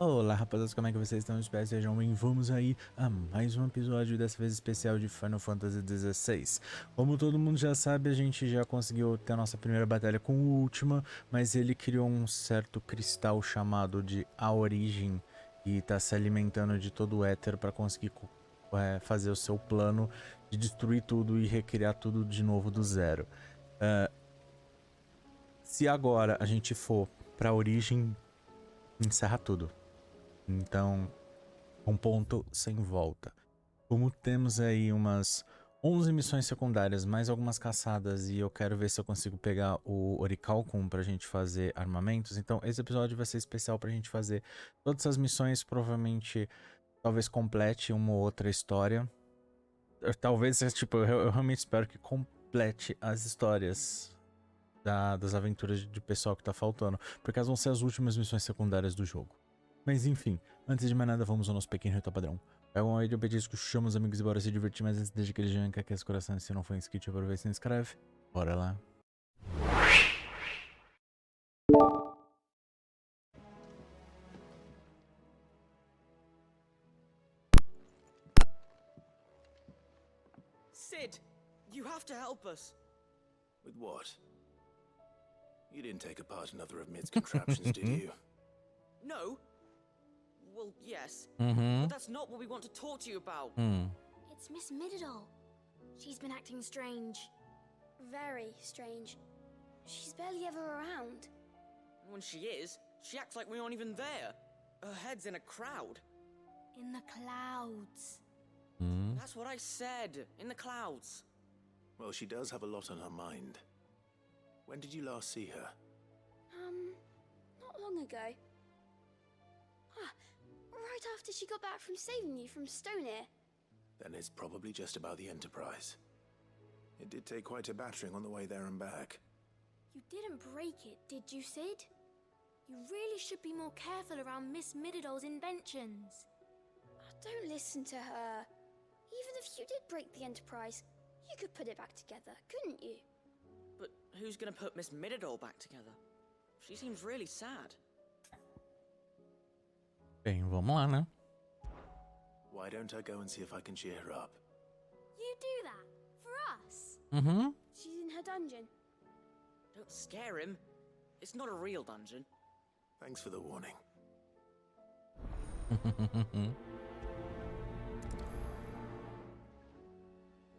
Olá rapaziada, como é que vocês estão? Espero que sejam bem. Vamos aí a mais um episódio, dessa vez especial de Final Fantasy XVI. Como todo mundo já sabe, a gente já conseguiu ter a nossa primeira batalha com o Última, mas ele criou um certo cristal chamado de A Origem e tá se alimentando de todo o éter para conseguir fazer o seu plano de destruir tudo e recriar tudo de novo do zero. Se agora a gente for pra Origem, encerra tudo. Então, um ponto sem volta. Como temos aí umas 11 missões secundárias, mais algumas caçadas, e eu quero ver se eu consigo pegar o Orichalcum pra gente fazer armamentos, então esse episódio vai ser especial pra gente fazer todas essas missões, provavelmente, talvez complete uma ou outra história. Talvez, tipo, eu realmente espero que complete as histórias das aventuras de pessoal que tá faltando, porque elas vão ser as últimas missões secundárias do jogo. Mas enfim, antes de mais nada, vamos ao nosso pequeno ritual padrão. Pegam aí de petisco, chama os amigos e bora se divertir, mas antes deixa aquele joinha que aquece o coração, se não for inscrito, aproveita e se inscreve. Bora lá. Sid, you have to help us. With what? You didn't take apart another of Mid's contraptions, did you? No. Well, yes. Uhum. But that's not what we want to talk to you about. It's Miss Mididol. She's been acting strange. Very strange. She's barely ever around. And when she is, she acts like we aren't even there. Her head's in a crowd. In the clouds. That's what I said. In the clouds. Well, she does have a lot on her mind. When did you last see her? Not long ago. Right after she got back from saving you from Stonear. Then it's probably just about the Enterprise. It did take quite a battering on the way there and back. You didn't break it, did you, Sid? You really should be more careful around Miss Mididol's inventions. Don't listen to her. Even if you did break the Enterprise, you could put it back together, couldn't you? But who's gonna put Miss Mididol back together? She seems really sad. Bem, vamos lá, né? Why don't I go and see if I can cheer her up? You do that? For us? Uhum. She's in her dungeon. Don't scare him. It's not a real dungeon. Thanks for the warning.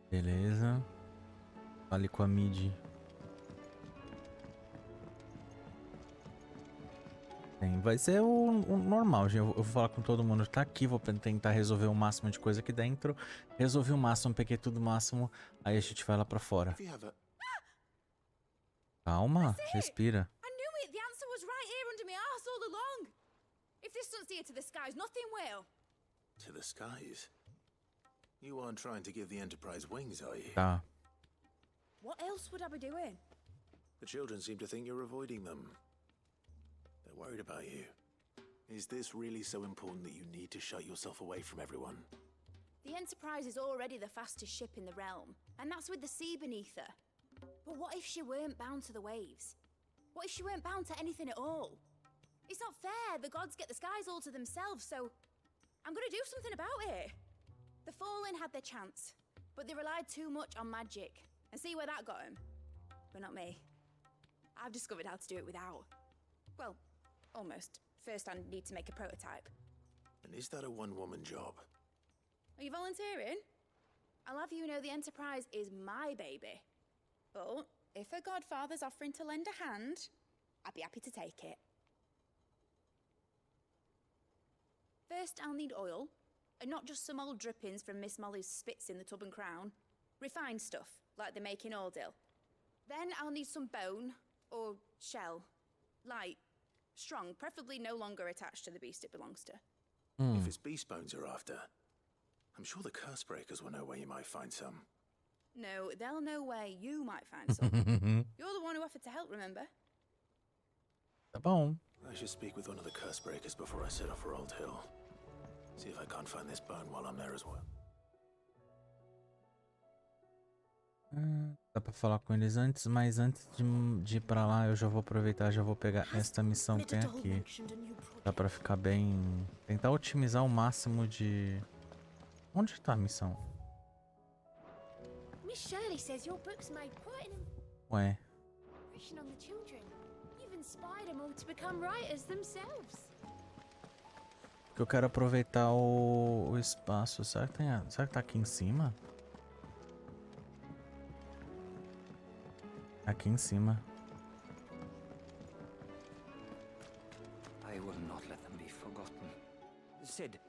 Beleza. Fale com a Mid. Bem, vai ser o normal, gente. Eu vou falar com todo mundo que tá aqui, vou tentar resolver o máximo de coisa aqui dentro. Resolvi o máximo, peguei tudo o máximo, aí a gente vai lá pra fora. Calma, respira. I knew it. The answer was right here under my arse all along. If this doesn't steer to the skies, nothing will. To the skies? You aren't trying to give the Enterprise wings, are you? Tá. What else would I be doing? The children seem to think you're avoiding them. They're worried about you. Is this really so important that you need to shut yourself away from everyone? The Enterprise is already the fastest ship in the realm, and that's with the sea beneath her. But what if she weren't bound to the waves? What if she weren't bound to anything at all? It's not fair. The gods get the skies all to themselves, so I'm gonna do something about it. The Fallen had their chance, but they relied too much on magic. And see where that got them? But not me. I've discovered how to do it without. Well, almost. First I need to make a prototype. And is that a one-woman job? Are you volunteering? I'll have you know the Enterprise is my baby. But if her godfather's offering to lend a hand, I'd be happy to take it. First I'll need oil, and not just some old drippings from Miss Molly's spits in the tub and crown. Refined stuff, like they make in Ordil. Then I'll need some bone, or shell. Light, strong, preferably no longer attached to the beast it belongs to. If it's beast bones you're after, I'm sure the curse breakers will know where you might find some. No, they'll know where you might find some. You're the one who offered to help, remember? Tá bom. I should speak with one of the curse breakers before I set off for Old Hill. See if I can't find this bone while I'm there as well. Dá pra falar com eles antes, mas antes de ir pra lá, eu já vou aproveitar, já vou pegar esta missão que tem aqui. Dá pra ficar bem... Tentar otimizar o máximo de... Onde tá a missão? Miss Shirley says your book's made quite an Ué. impression on the children. You've inspired them all to become writers themselves. Porque eu quero aproveitar o espaço. Será que tá aqui em cima? Aqui em cima. I will not let them be forgotten. Sid,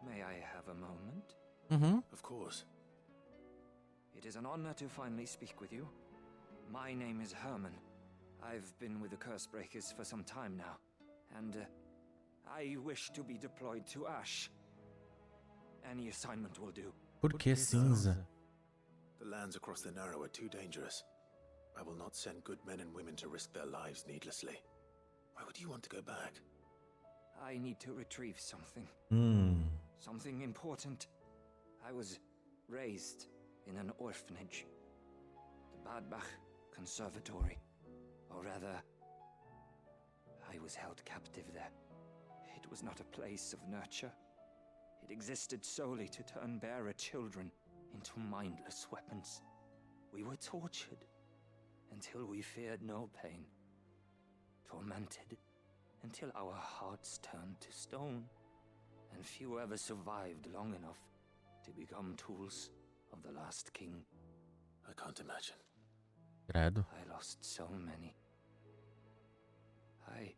may I have a moment? Uhum. Of course. It is an honor to finally speak with you. My name is Herman. I've been with the Curse Breakers for some time now, and I wish to be deployed to Ash. Any assignment will do. Por que cinza? The lands across the Narrow are too dangerous. I will not send good men and women to risk their lives needlessly. Why would you want to go back? I need to retrieve something. Something important. I was raised in an orphanage. The Badbach Conservatory. Or rather, I was held captive there. It was not a place of nurture. It existed solely to turn bearer children into mindless weapons. We were tortured until we feared no pain. Tormented until our hearts turned to stone. And few ever survived long enough to become tools of the last king. I can't imagine. Credo. I lost so many. I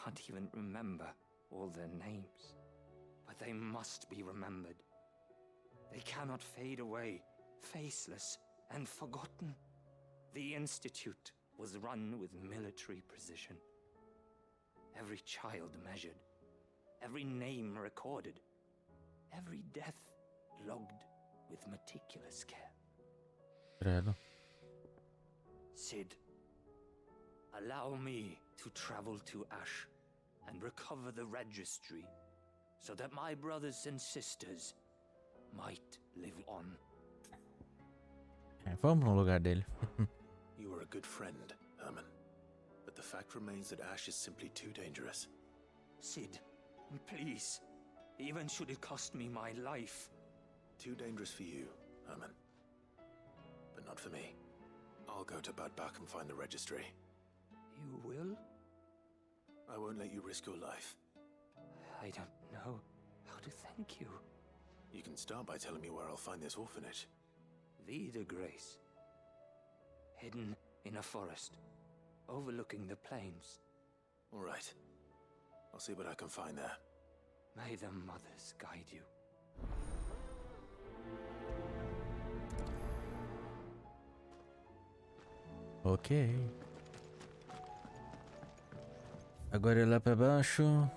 can't even remember all their names. But they must be remembered. They cannot fade away, faceless and forgotten. The Institute was run with military precision. Every child measured, every name recorded, every death logged with meticulous care. Credo. Sid, allow me to travel to Ash and recover the registry so that my brothers and sisters might live on. Vamos no lugar dele. You were a good friend, Herman. But the fact remains that Ash is simply too dangerous. Sid, please, even should it cost me my life. Too dangerous for you, Herman. But not for me. I'll go to Badbach and find the registry. You will? I won't let you risk your life. I don't know how to thank you. You can start by telling me where I'll find this orphanage. Vida Grace. Hidden in a forest, overlooking the plains. All right. I'll see what I can find there. May the mothers guide you. Ok. Agora ir lá pra baixo.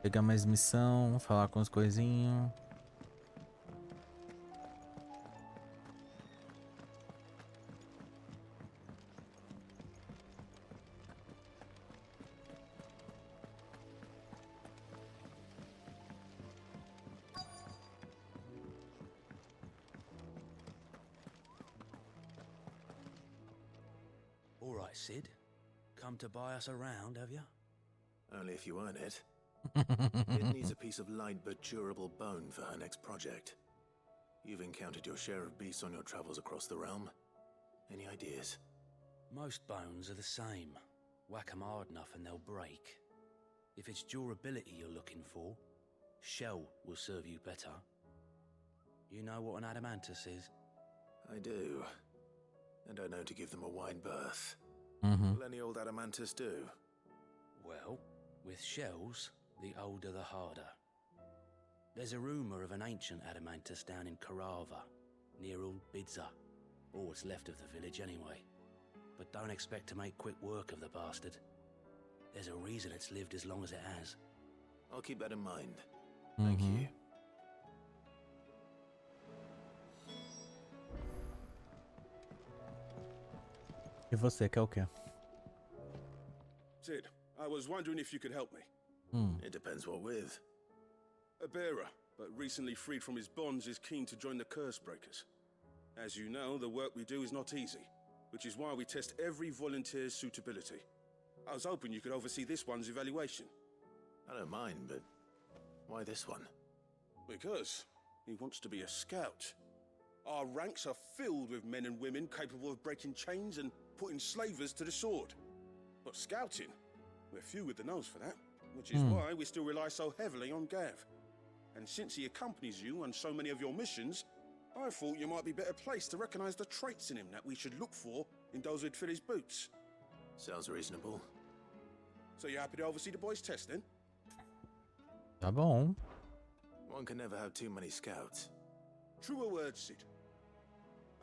Pegar mais missão, falar com os coisinhos. All right, Sid. Come to buy us around, have you? Only if you earn it. It needs a piece of light but durable bone for her next project. You've encountered your share of beasts on your travels across the realm. Any ideas? Most bones are the same. Whack 'em hard enough and they'll break. If it's durability you're looking for, shell will serve you better. You know what an adamantus is? I do. And I know to give them a wide berth. Uhum. Will any old adamantus do? Well, with shells, the older the harder. There's a rumour of an ancient adamantus down in Karava, near Old Bidza, or what's left of the village anyway. But don't expect to make quick work of the bastard. There's a reason it's lived as long as it has. I'll keep that in mind. Thank you. E você quer o quê? Sid, I was wondering if you could help me. It depends what with. A bearer. but recently freed from his bonds, is keen to join the Curse Breakers. As you know, the work we do is not easy, which is why we test every volunteer's suitability. I was hoping you could oversee this one's evaluation. I don't mind, but why this one? Because he wants to be a scout. Our ranks are filled with men and women capable of breaking chains and putting slavers to the sword. But scouting, we're few with the nose for that, which is why we still rely so heavily on Gav. And since he accompanies you on so many of your missions, I thought you might be better placed to recognize the traits in him that we should look for in those who'd fill his boots. Sounds reasonable. So you happy to oversee the boys' test then? Tá bom. One can never have too many scouts. Truer words, Sid.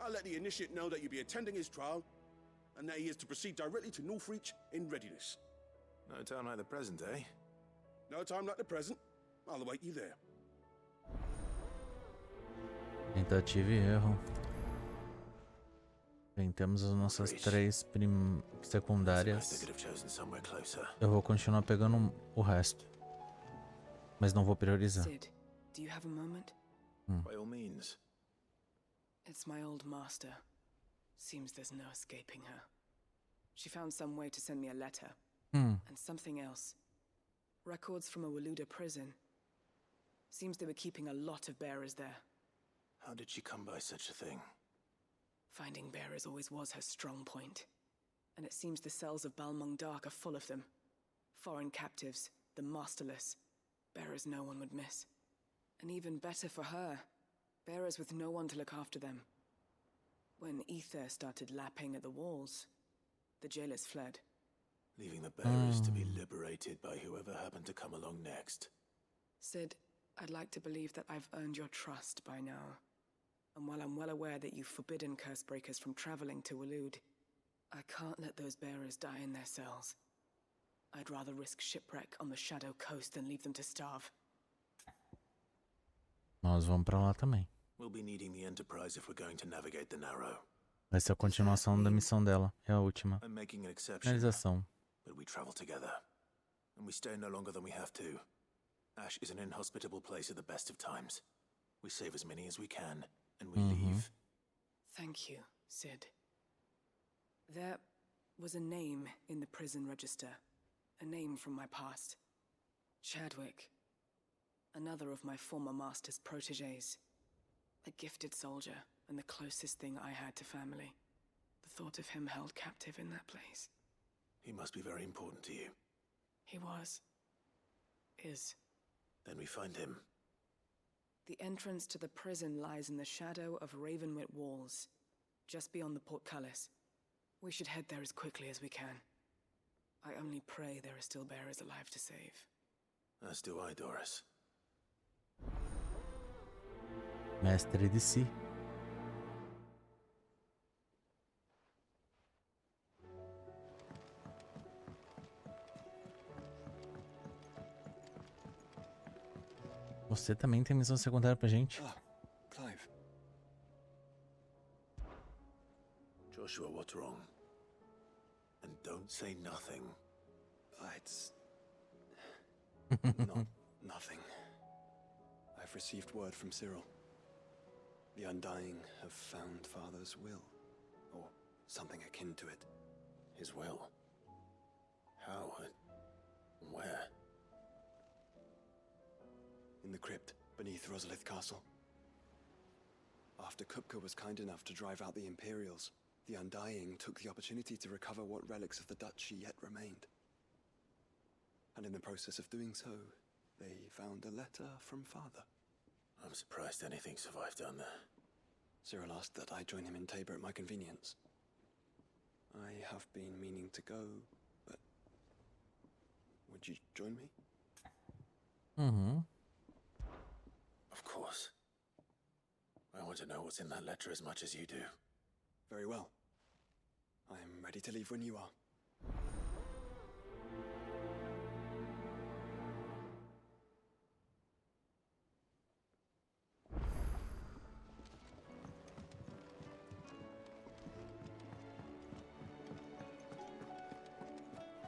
I'll let the initiate know that you'll be attending his trial, and that he is to proceed directly to Northreach in readiness. No time like the present, eh? No time like the present. I'll await you there. Tentativa e erro. Bem, temos as nossas 3 secundárias. They could have chosen somewhere closer. Eu vou continuar pegando o resto. Mas não vou priorizar. Sid, do you have a moment? By all means. It's my old master. Seems there's no escaping her. She found some way to send me a letter. And something else. Records from a Waluda prison. Seems they were keeping a lot of bearers there. How did she come by such a thing? Finding bearers always was her strong point. And it seems the cells of Balmung Dark are full of them. Foreign captives, the masterless. Bearers no one would miss. And even better for her, bearers with no one to look after them. When ether started lapping at the walls, the jailers fled. Leaving the bearers to be liberated by whoever happened to come along next. Sid, I'd like to believe that I've earned your trust by now. And while I'm well aware that you've forbidden curse breakers from traveling to Waloed, I can't let those bearers die in their cells. I'd rather risk shipwreck on the Shadow Coast than leave them to starve. Nós vamos pra lá também. We'll be needing the Enterprise if we're going to navigate the Narrow. Vai ser a continuação da missão dela. É a última. I'm making an exception, Finalização. but we travel together. And we stay no longer than we have to. Ash is an inhospitable place at the best of times. We save as many as we can, and we leave. Thank you, Sid. There was a name in the prison register. A name from my past. Chadwick. Another of my former master's protégés. A gifted soldier, and the closest thing I had to family. The thought of him held captive in that place. He must be very important to you. He was. Is. Then we find him. The entrance to the prison lies in the shadow of Ravenwit walls, just beyond the portcullis. We should head there as quickly as we can. I only pray there are still bearers alive to save. As do I, Doris. Mestre de si. Você também tem missão secundária pra gente? Ah, Clive. Joshua, what's wrong? And don't say nothing. It's not nothing. I've received word from Cyril. The Undying have found Father's will, or something akin to it. His will? How? Where? In the crypt beneath Rosalith Castle. After Kupka was kind enough to drive out the Imperials, the Undying took the opportunity to recover what relics of the Duchy yet remained. And in the process of doing so, they found a letter from Father. I'm surprised anything survived down there. Cyril asked that I join him in Tabor at my convenience. I have been meaning to go, but would you join me? Of course. I want to know what's in that letter as much as you do. Very well. I am ready to leave when you are.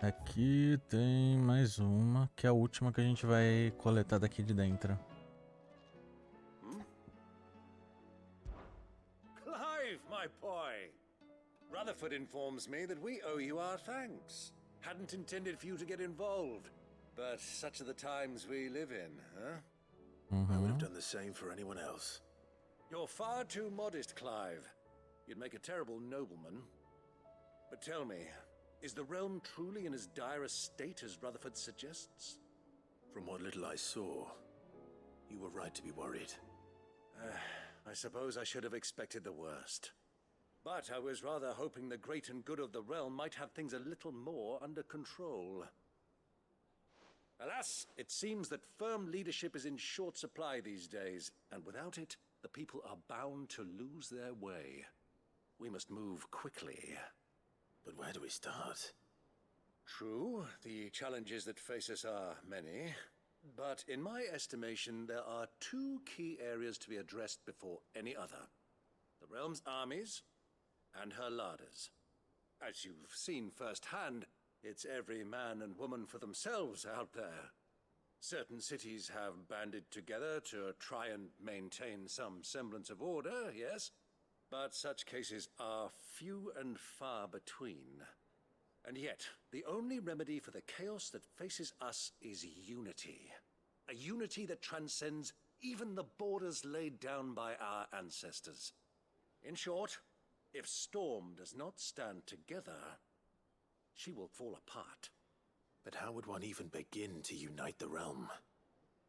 Aqui tem mais uma, que é a última que a gente vai coletar daqui de dentro. Rutherford informs me that we owe you our thanks. Hadn't intended for you to get involved, but such are the times we live in, huh? I would have done the same for anyone else. You're far too modest, Clive. You'd make a terrible nobleman. But tell me, is the realm truly in as dire a state as Rutherford suggests? From what little I saw, you were right to be worried. I suppose I should have expected the worst. But I was rather hoping the great and good of the realm might have things a little more under control. Alas, it seems that firm leadership is in short supply these days, and without it, the people are bound to lose their way. We must move quickly. But where do we start? True, the challenges that face us are many, but in my estimation, there are two key areas to be addressed before any other. The realm's armies and her larders. As you've seen firsthand, it's every man and woman for themselves out there. Certain cities have banded together to try and maintain some semblance of order, yes, but such cases are few and far between. And yet, the only remedy for the chaos that faces us is unity. A unity that transcends even the borders laid down by our ancestors. In short, if Storm does not stand together, she will fall apart. But how would one even begin to unite the realm?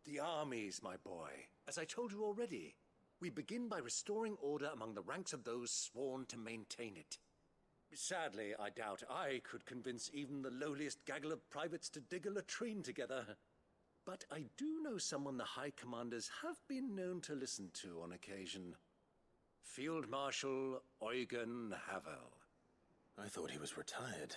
The armies, my boy. As I told you already, we begin by restoring order among the ranks of those sworn to maintain it. Sadly, I doubt I could convince even the lowliest gaggle of privates to dig a latrine together. But I do know someone the High Commanders have been known to listen to on occasion. Field Marshal Eugen Havel. I thought he was retired.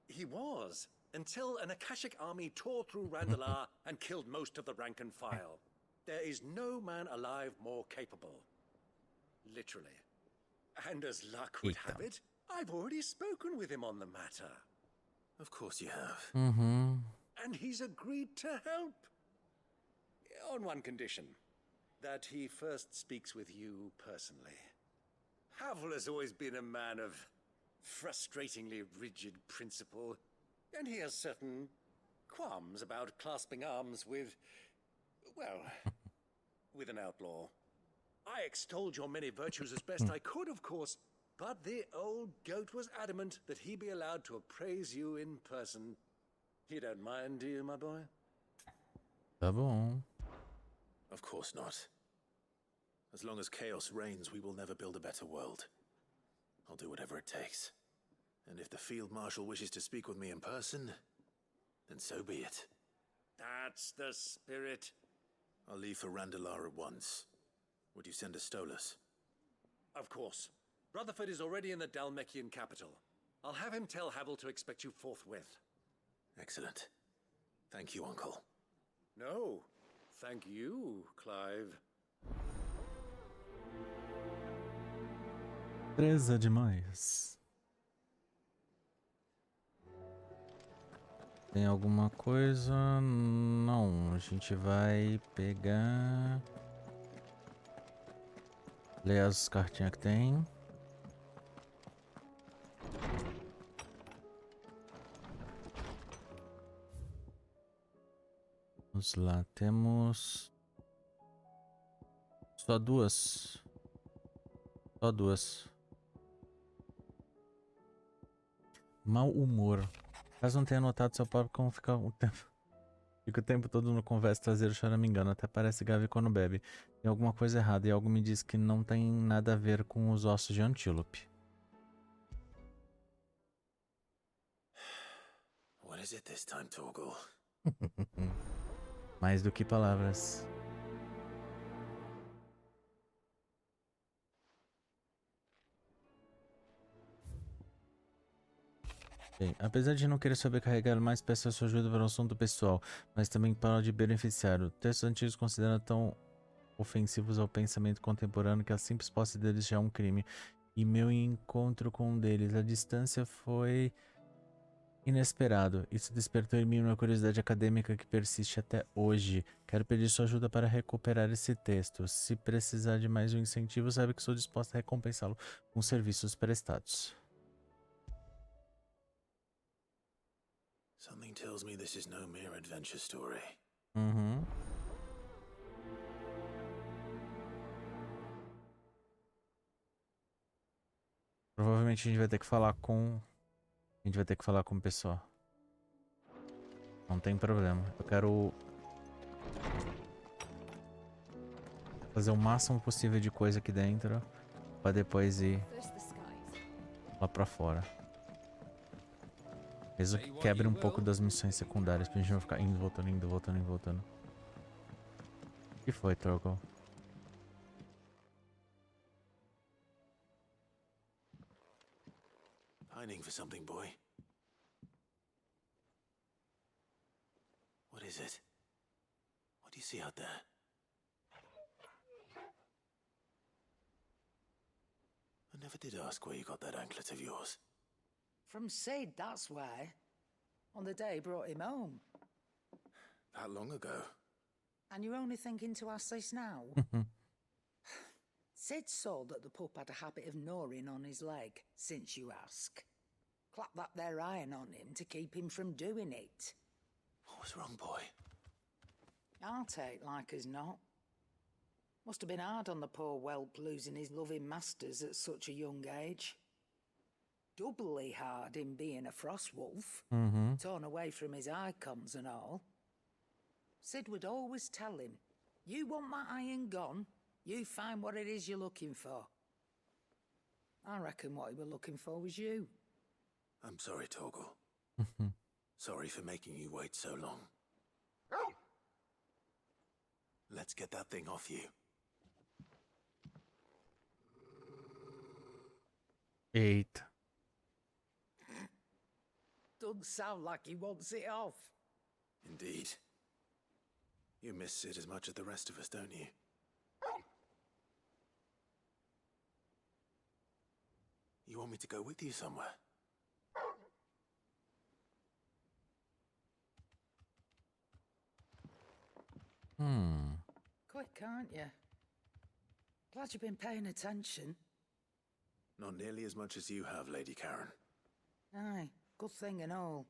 He was, until an Akashic army tore through Randalar and killed most of the rank and file. There is no man alive more capable. Literally. And as luck would have it, I've already spoken with him on the matter. Of course you have. And he's agreed to help. On one condition. That he first speaks with you personally. Havel has always been a man of frustratingly rigid principle, and he has certain qualms about clasping arms with, well, with an outlaw. I extolled your many virtues as best I could, of course, but the old goat was adamant that he be allowed to appraise you in person. You don't mind, do you, my boy? Tá bom. Of course not. As long as chaos reigns, we will never build a better world. I'll do whatever it takes. And if the Field Marshal wishes to speak with me in person, then so be it. That's the spirit. I'll leave for Randalar at once. Would you send a Stolas? Of course. Rutherford is already in the Dalmekian capital. I'll have him tell Havel to expect you forthwith. Excellent. Thank you, Uncle. No, thank you, Clive. Presa demais. Tem alguma coisa? Não, a gente vai pegar... Ler as cartinhas que tem. Vamos lá, temos... Só duas. Só duas. Mau humor. Caso não tenha notado, seu próprio como fica o tempo. Fica o tempo todo no conversa traseiro choramingando. Até parece Gavi quando bebe. Tem alguma coisa errada e algo me diz que não tem nada a ver com os ossos de antílope. What is it this time, Torgal? Mais do que palavras. Bem, apesar de não querer sobrecarregar mais, peço a sua ajuda para o assunto pessoal, mas também para o de beneficiário. Textos antigos consideram tão ofensivos ao pensamento contemporâneo que a simples posse deles já é um crime. E meu encontro com um deles, a distância foi inesperado. Isso despertou em mim uma curiosidade acadêmica que persiste até hoje. Quero pedir sua ajuda para recuperar esse texto. Se precisar de mais um incentivo, sabe que sou disposta a recompensá-lo com serviços prestados. Something tells me this is no mere adventure story. Uhum. Provavelmente a gente vai ter que falar com... A gente vai ter que falar com o pessoal. Não tem problema. Eu quero... fazer o máximo possível de coisa aqui dentro. Pra depois ir... lá pra fora. Mesmo que quebre um pouco das missões secundárias. Pra gente não ficar indo, voltando, indo, voltando, indo, voltando. O que foi, Torgal? Pining for something, boy. What is it? What do you see out there? I never did ask where you got that anklet of yours. From Sid, that's why. On the day he brought him home. That long ago? And you're only thinking to ask this now? Sid saw that the pup had a habit of gnawing on his leg, since you ask. Clap that there iron on him to keep him from doing it. What was wrong, boy? I'll take like as not. Must have been hard on the poor whelp losing his loving masters at such a young age. Doubly hard in being a frost wolf, torn away from his icons and all. Sid would always tell him, you want that iron gone, you find what it is you're looking for. I reckon what he were looking for was you. I'm sorry, Torgal. Sorry for making you wait so long. Let's get that thing off you. Eita. Doesn't sound like he wants it off. Indeed. You miss Sid as much as the rest of us, don't you? You want me to go with you somewhere? Quick, aren't you? Glad you've been paying attention. Not nearly as much as you have, Lady Karen. Aye, good thing and all.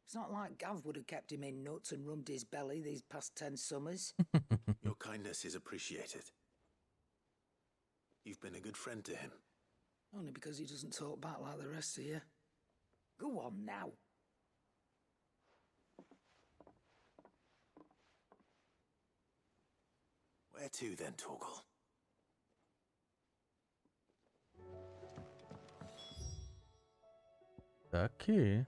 It's not like Gav would have kept him in nuts and rubbed his belly these past 10 summers. Your kindness is appreciated. You've been a good friend to him. Only because he doesn't talk back like the rest of you. Go on now. Where to then, Torgal? Tá aqui.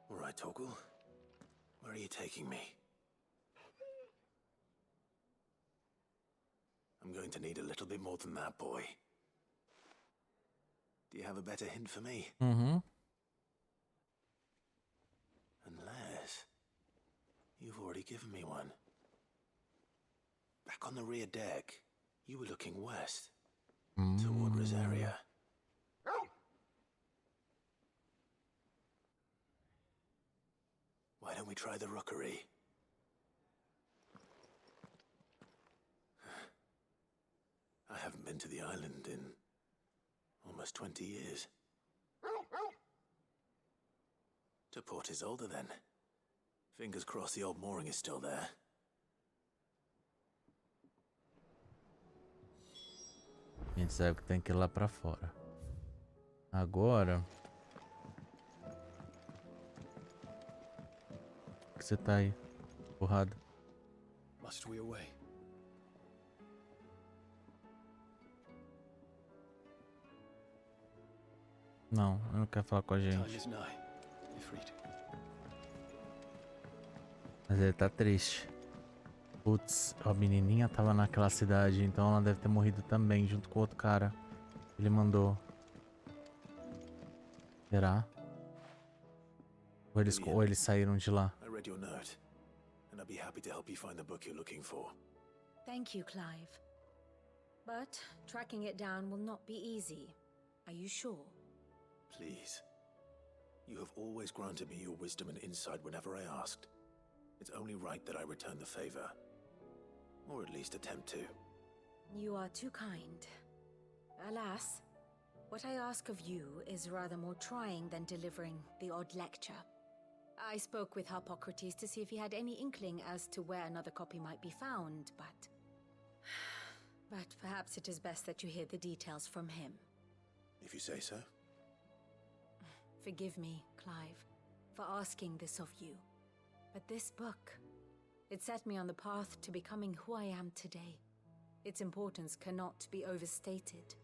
All right, Torgal. Where are you taking me? I'm going to need a little bit more than that, boy. Do you have a better hint for me? Uhum. Unless you've already given me one. Back on the rear deck, you were looking west, toward Rosaria. Why don't we try the rookery? I haven't been to the island in almost 20 years. To Port Isolde, then. Fingers crossed the old mooring is still there. A gente sabe que tem que ir lá pra fora. Agora... Por que você tá aí? Porrada. Must we away? Não, eu não quero falar com a Time gente. is nigh. Ifrit. Mas ele tá triste. Putz, a menininha tava naquela cidade, então ela deve ter morrido também, junto com o outro cara. Ele mandou. Será? Ou eles saíram de lá? I read your note, and I'd be happy to help you find the book you're looking for. Thank you, Clive. But tracking it down will not be easy. Are you sure? Please, You have always granted me your wisdom and insight whenever I asked. It's only right that I return the favor. Or at least attempt to. You are too kind. Alas, what I ask of you is rather more trying than delivering the odd lecture. I spoke with Hippocrates to see if he had any inkling as to where another copy might be found, but... But perhaps it is best that you hear the details from him. If you say so. Forgive me, Clive, for asking this of you. But this book, it set me on the path to becoming who I am today. Its importance cannot be overstated.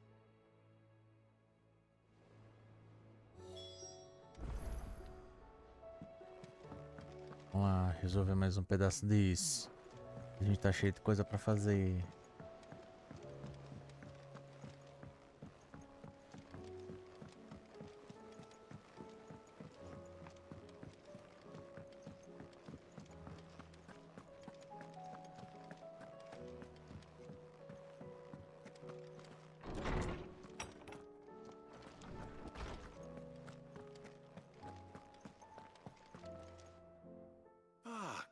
Vamos lá, resolver mais um pedaço disso. A gente tá cheio de coisa pra fazer.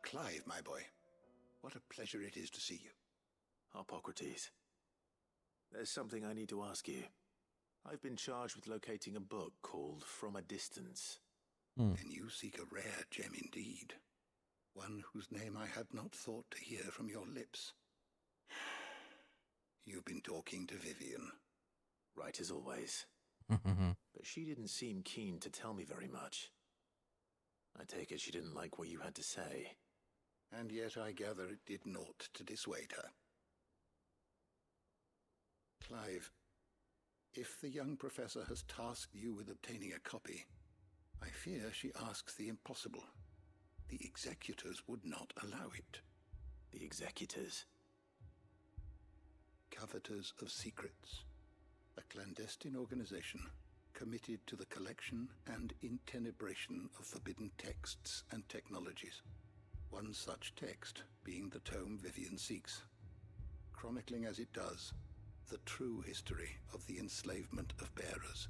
Clive, my boy. What a pleasure it is to see you. Hippocrates. There's something I need to ask you. I've been charged with locating a book called From a Distance. Then you seek a rare gem indeed. One whose name I had not thought to hear from your lips. You've been talking to Vivian. Right as always. But she didn't seem keen to tell me very much. I take it she didn't like what you had to say. And yet I gather it did naught to dissuade her. Clive, if the young professor has tasked you with obtaining a copy, I fear she asks the impossible. The executors would not allow it. The executors? Coveters of secrets. A clandestine organization committed to the collection and intenebration of forbidden texts and technologies. One such text being the tome Vivian seeks, chronicling as it does the true history of the enslavement of bearers,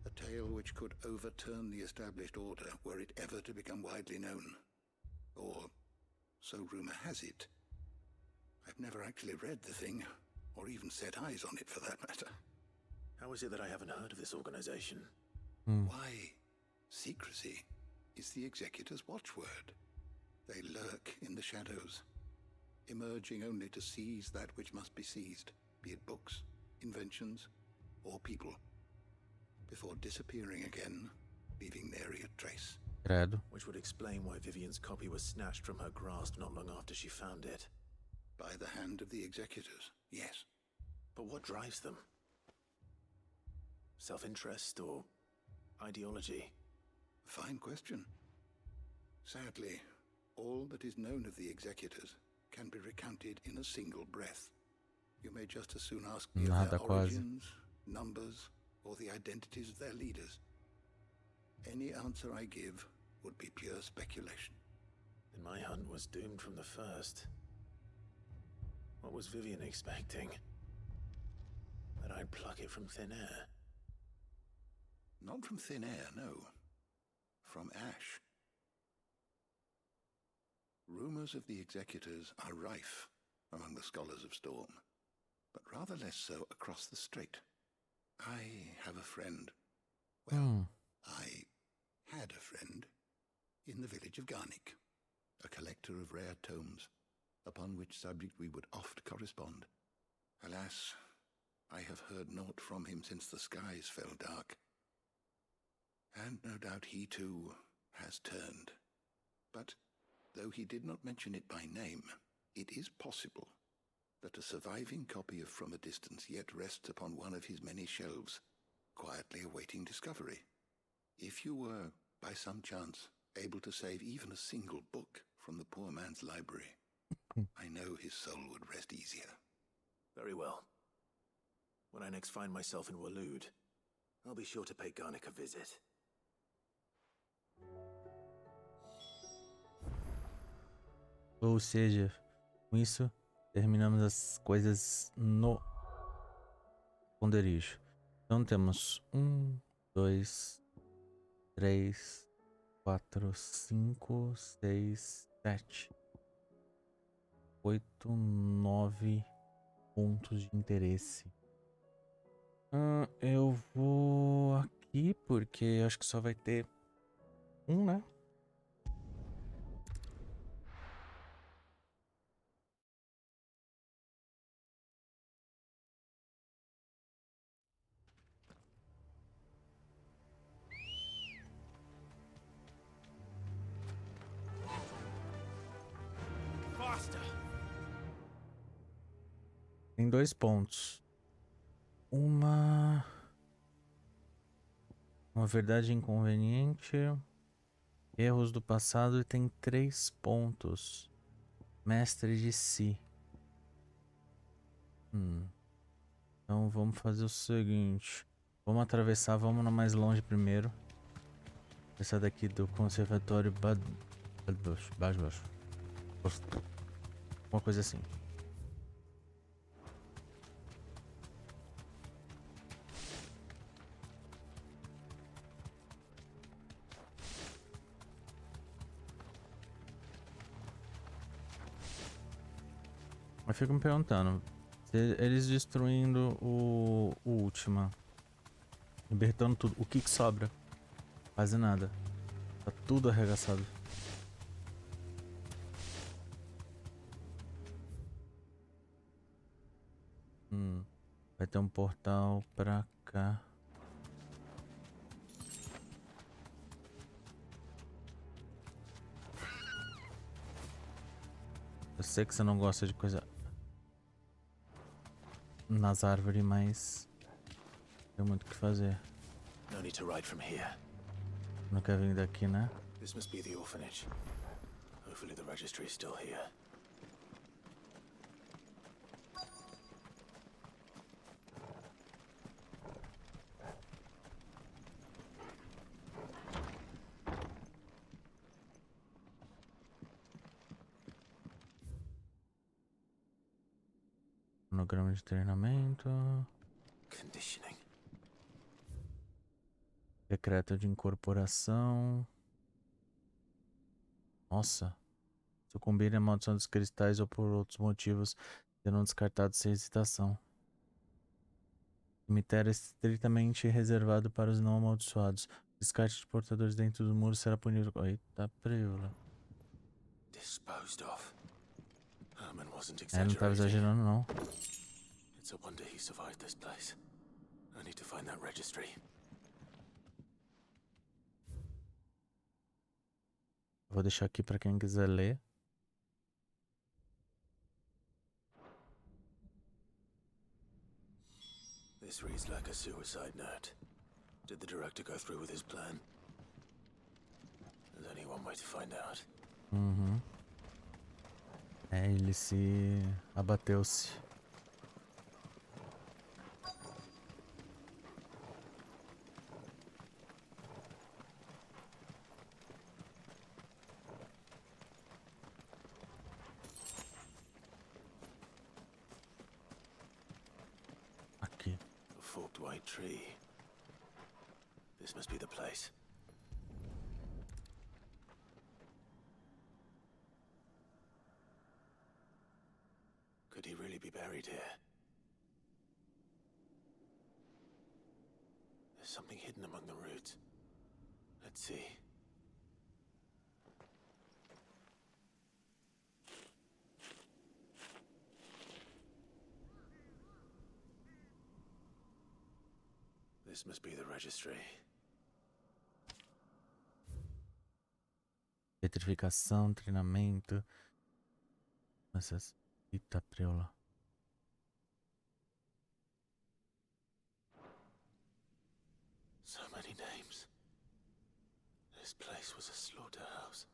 a tale which could overturn the established order were it ever to become widely known. Or, so rumor has it. I've never actually read the thing, or even set eyes on it for that matter. How is it that I haven't heard of this organization? Why, secrecy is the executor's watchword. They lurk in the shadows, emerging only to seize that which must be seized, be it books, inventions, or people, before disappearing again, leaving nary a trace. Credo. Which would explain why Vivian's copy was snatched from her grasp not long after she found it. By the hand of the executors, yes. But what drives them? Self-interest or ideology? Fine question. Sadly, all that is known of the executors can be recounted in a single breath. You may just as soon ask me of their origins, numbers, or the identities of their leaders. Any answer I give would be pure speculation. Then my hunt was doomed from the first. What was Vivian expecting? That I'd pluck it from thin air? Not from thin air, no. From ash. Rumors of the executors are rife among the scholars of Storm, but rather less so across the strait. I have a friend. Well, I had a friend in the village of Garnick, a collector of rare tomes, upon which subject we would oft correspond. Alas, I have heard naught from him since the skies fell dark. And no doubt he too has turned. But though he did not mention it by name, it is possible that a surviving copy of From a Distance yet rests upon one of his many shelves, quietly awaiting discovery. If you were, by some chance, able to save even a single book from the poor man's library, I know his soul would rest easier. Very well. When I next find myself in Waloed, I'll be sure to pay Garnick a visit. Ou seja, com isso terminamos as coisas no esconderijo. Então temos 1, 2, 3, 4, 5, 6, 7, 8, 9 pontos de interesse. Eu vou aqui porque acho que só vai ter um, né? Tem 2 pontos. Uma verdade inconveniente. Erros do passado e tem 3 pontos. Mestre de si. Então vamos fazer o seguinte. Vamos atravessar, vamos na mais longe primeiro. Essa daqui do conservatório baixo. Uma coisa assim. Eu fico me perguntando, eles destruindo o Última, libertando tudo, o que sobra? Quase nada. Tá tudo arregaçado. Vai ter um portal pra cá. Eu sei que você não gosta de coisa nas árvores, mas tem muito o que fazer. Não quer vir daqui, né? This must be the orphanage. Hopefully the registry is still here. Cronograma de treinamento. Conditioning. Decreto de incorporação. Nossa. Sucumbir à maldição dos cristais ou por outros motivos serão descartados sem hesitação. Cemitério é estritamente reservado para os não amaldiçoados. Descarte de portadores dentro do muro será punido. Eita, preula. Disposed of. Herman wasn't Não tava exagerando, não. It's a wonder he survived this place. I need to find that registry. Vou deixar aqui para quem quiser ler. This reads like a suicide note. Did the director go through with his plan? There's only one way to find out. Ele se abateu-se. Aqui. A forked white tree. This must be the place. Could he really be buried here? There's something hidden among the roots. Let's see. This must be the registry. Petrificação, treinamento. Essas. Eita, preula. So many names. This place was a slaughterhouse.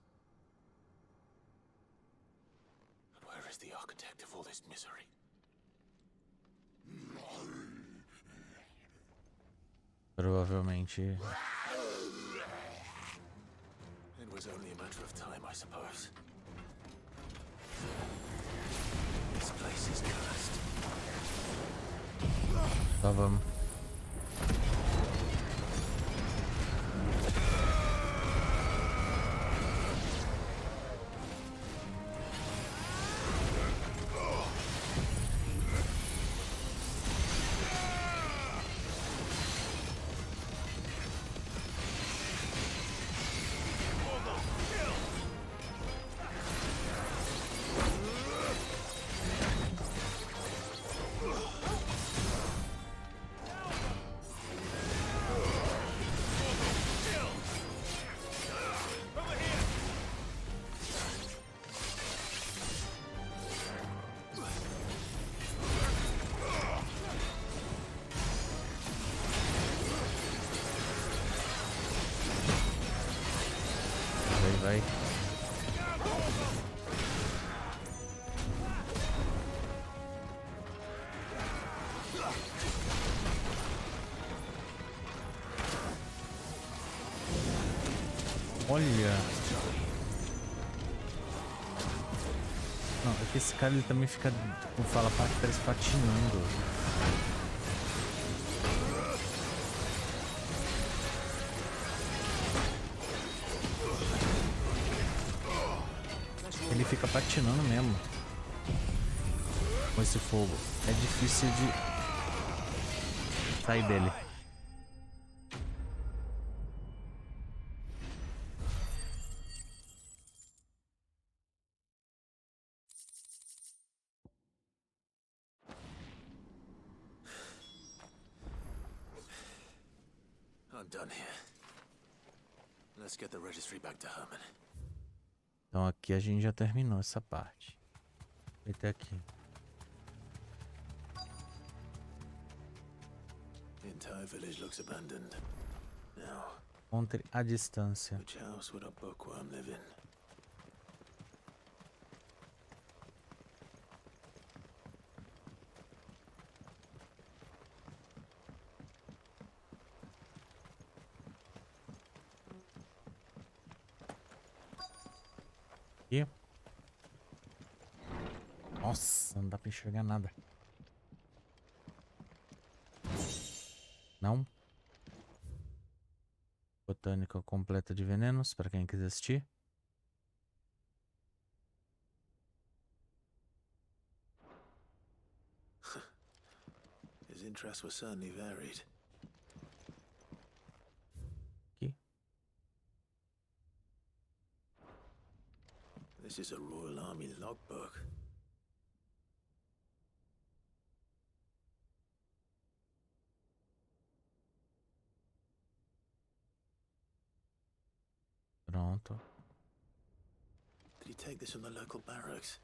But where is the architect of all this misery? Provavelmente. It was only a matter of time, I suppose. This place is cursed. Tá, vamos. vai. Olha. Não, é que esse cara ele também fica, como fala, parece patinando. Ele fica patinando mesmo com esse fogo. É difícil de sair dele. I'm done here. Let's get the registry back to Herman. Então aqui a gente já terminou essa parte. Até aqui. The entire village looks abandoned. Now, Encontre a distância. which house would a bookworm live in? Aqui. Nossa, não dá pra enxergar nada. Não. Botânica completa de venenos, para quem quiser assistir. His interests were certainly varied. Aqui. This is a Royal Army logbook. Pronto. Did he take this from the local barracks?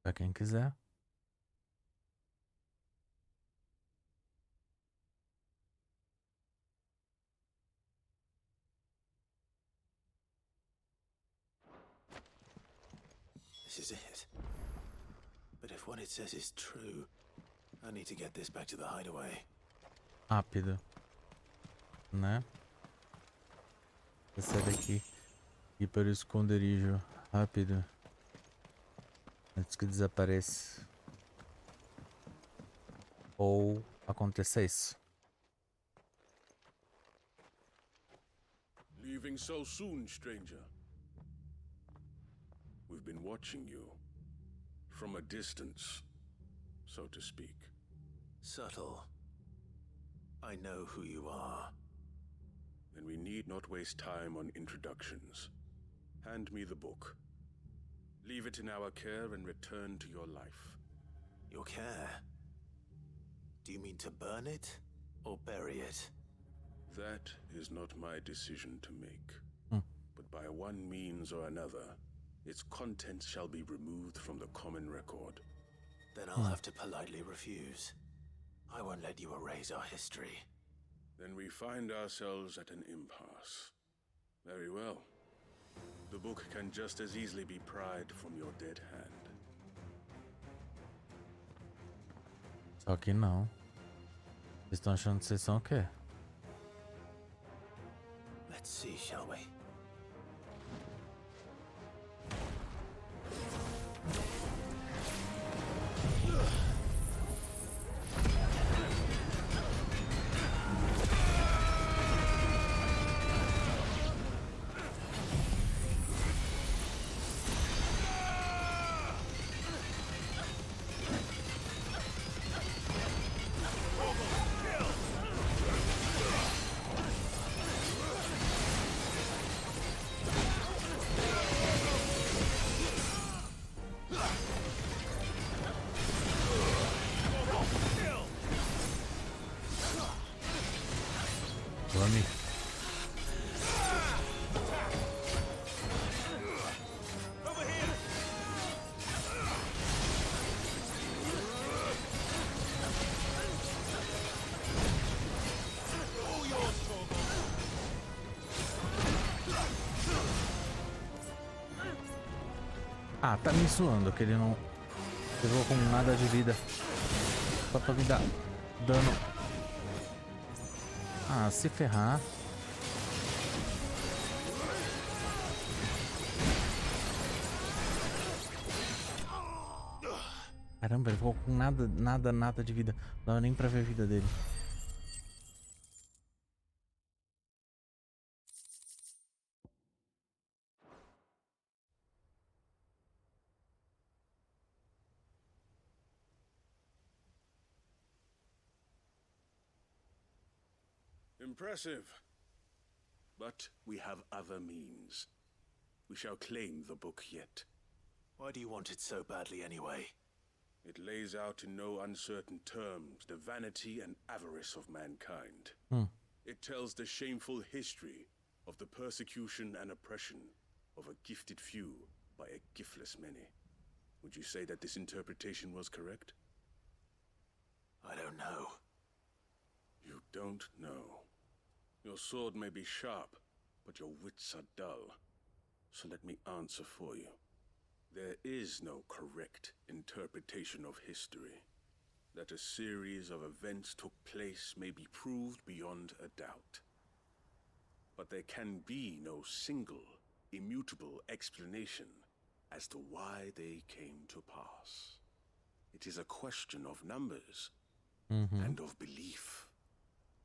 Para quem quiser. This is it. But if what it says is true, I need to get this back to the hideaway. Rápido. Né? Vou sair daqui. Ir para o esconderijo. Rápido. Antes que desapareça. Ou aconteça isso. Leaving so soon, stranger? We've been watching you. From a distance, so to speak. Subtle. I know who you are. Then we need not waste time on introductions. Hand me the book. Leave it in our care and return to your life. Your care? Do you mean to burn it or bury it? That is not my decision to make. But by one means or another, its contents shall be removed from the common record. Then I'll have to politely refuse. I won't let you erase our history. Then we find ourselves at an impasse. Very well. The book can just as easily be pried from your dead hand. Só que não. Vocês estão achando que vocês são o quê? Let's see, shall we? Ah, tá me zoando que ele não levou com nada de vida. Só pra me dar dano. Ah, se ferrar. Caramba, ele ficou com nada de vida. Não dava nem pra ver a vida dele. Impressive. But we have other means. We shall claim the book yet. Why do you want it so badly anyway? It lays out in no uncertain terms the vanity and avarice of mankind. It tells the shameful history of the persecution and oppression of a gifted few by a giftless many. Would you say that this interpretation was correct? I don't know. You don't know. Your sword may be sharp, but your wits are dull. So let me answer for you. There is no correct interpretation of history. That a series of events took place may be proved beyond a doubt. But there can be no single, immutable explanation as to why they came to pass. It is a question of numbers and of belief.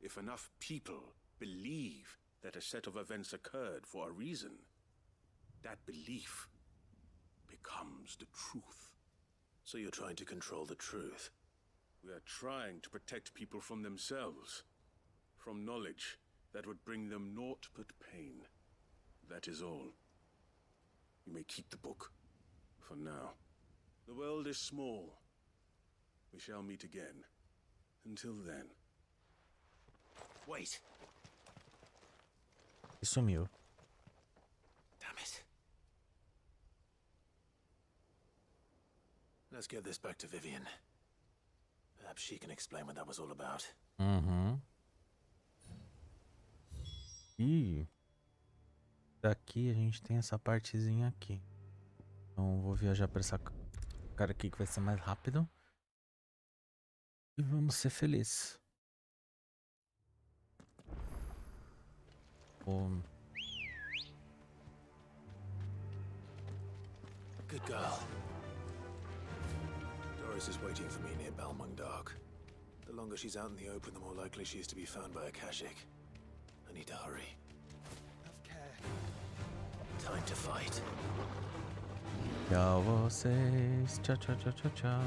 If enough people believe that a set of events occurred for a reason, that belief becomes the truth. So you're trying to control the truth? We are trying to protect people from themselves, from knowledge that would bring them naught but pain. That is all. You may keep the book, for now. The world is small. We shall meet again. Until then. Wait. E sumiu. Damn it. Let's get this back to Vivian. Perhaps she can explain what that was all about. Ih. Daqui a gente tem essa partezinha aqui. Então vou viajar pra essa cara aqui que vai ser mais rápido. E vamos ser felizes. Good girl. Doris is waiting for me near Balmung. The longer she's out in the open, the more likely she is to be found by a Kashik. I need to hurry. Have care. Time to fight. Tchau vocês. Tchau, tchau, tchau, tchau, tchau.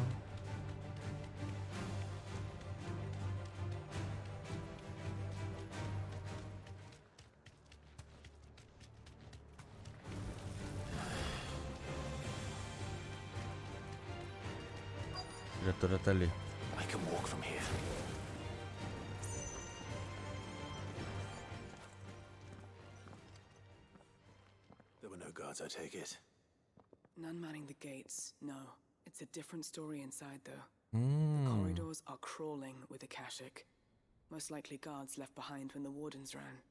A diretora tá ali. I can walk from here. There were no guards, I take it. None manning the gates, no. It's a different story inside, though. The corridors are crawling with Akashic. Most likely guards left behind when the wardens ran.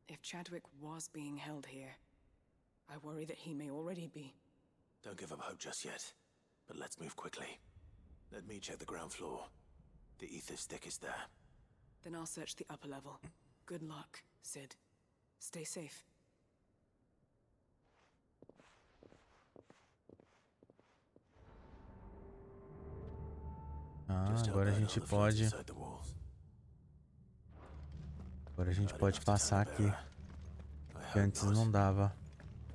If Chadwick was being held here, I worry that he may already be. Don't give up hope just yet. But let's move quickly. Let me check the ground floor. The ether stick is there. Then I'll search the upper level. Good luck, Sid. Stay safe. Agora a gente pode. Agora a gente pode passar aqui. Que antes não dava.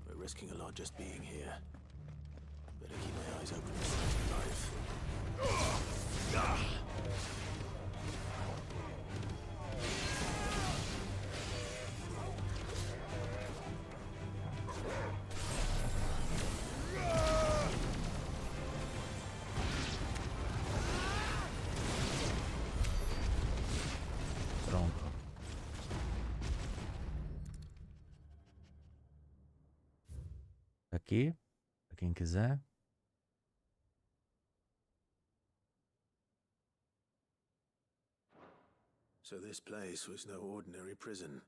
We're risking a lot just being here. Better keep my eyes open for Clive. Pronto. Aqui, pra quem quiser. So this place was no ordinary prison.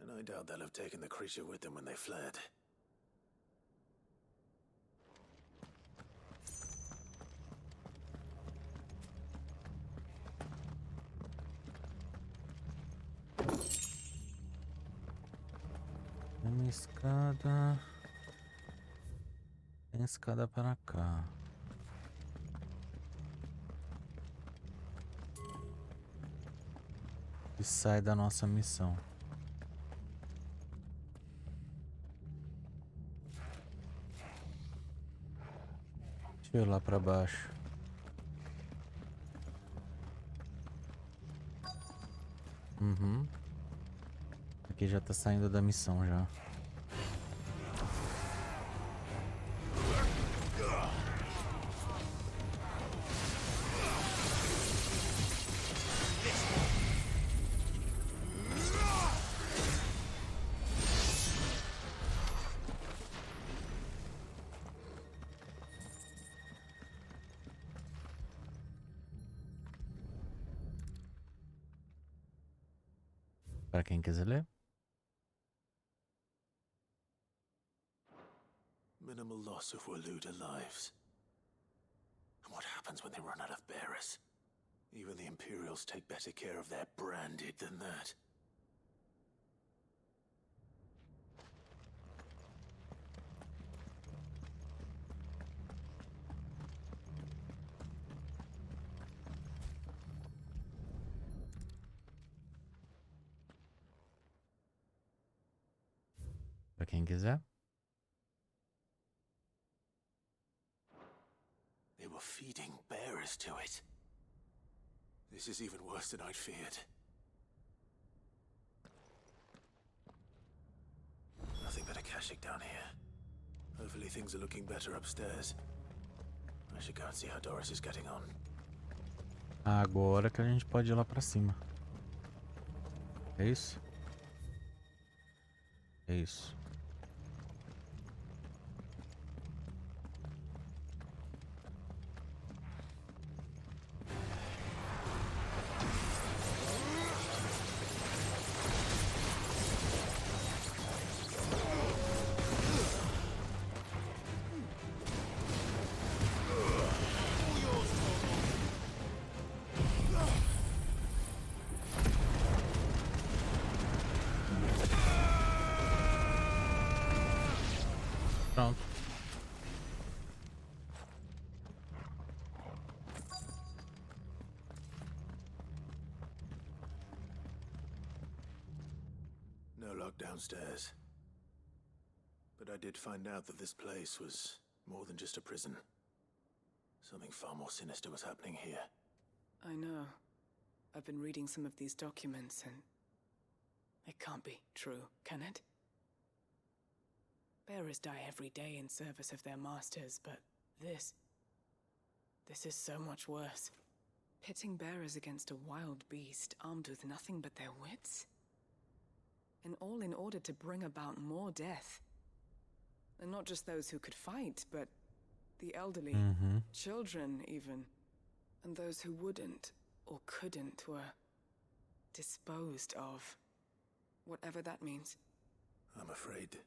And I doubt they'll have taken the creature with them when they fled. Tem uma escada. Tem escada para cá. E sai da nossa missão. Deixa eu ir lá para baixo. Aqui já tá saindo da missão já. Para quem quiser ler. Minimal loss of Waluda lives. And what happens when they run out of bearers? Even the Imperials take better care of their branded than that. Para quem quiser. They were feeding bearers to it. This is even worse than I'd feared. Nothing but a Kashyyyk down here. Hopefully things are looking better upstairs. I should go and see how Doris is getting on. Agora que a gente pode ir lá pra cima. É isso? É isso. Pronto. No lock downstairs. But I did find out that this place was more than just a prison. Something far more sinister was happening here. I know. I've been reading some of these documents and it can't be true, can it? Bearers die every day in service of their masters, but this is so much worse. Pitting bearers against a wild beast armed with nothing but their wits? And all in order to bring about more death. And not just those who could fight, but the elderly, children even. And those who wouldn't or couldn't were disposed of. Whatever that means. I'm afraid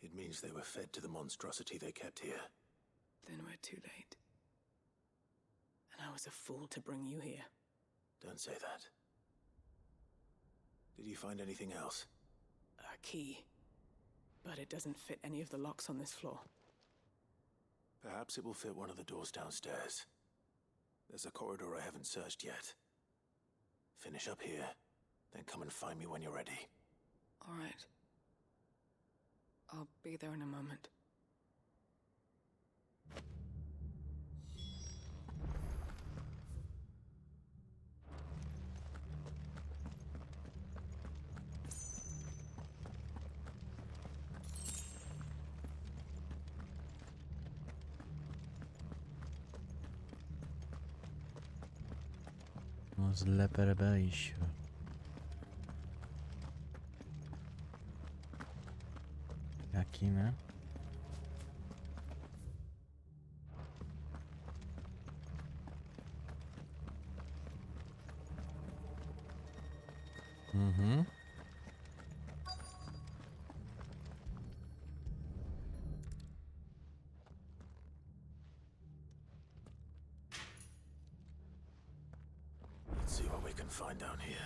it means they were fed to the monstrosity they kept here. Then we're too late. And I was a fool to bring you here. Don't say that. Did you find anything else? A key. But it doesn't fit any of the locks on this floor. Perhaps it will fit one of the doors downstairs. There's a corridor I haven't searched yet. Finish up here, then come and find me when you're ready. All right. I'll be there in a moment. Vamos lá para baixo. Aqui, né? Let's see what we can find down here.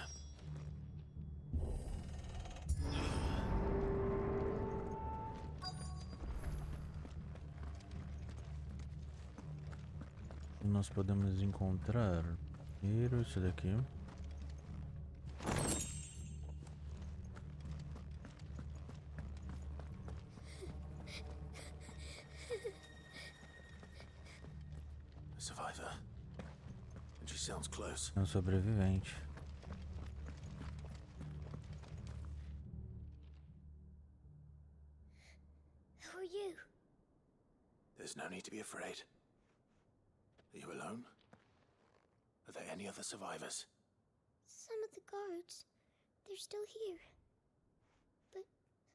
nós podemos encontrar? Primeiro, isso daqui. A survivor. And she sounds close. É um sobrevivente. Who are you? There's no need to be afraid. Are you alone? Are there any other survivors? Some of the guards. They're still here. But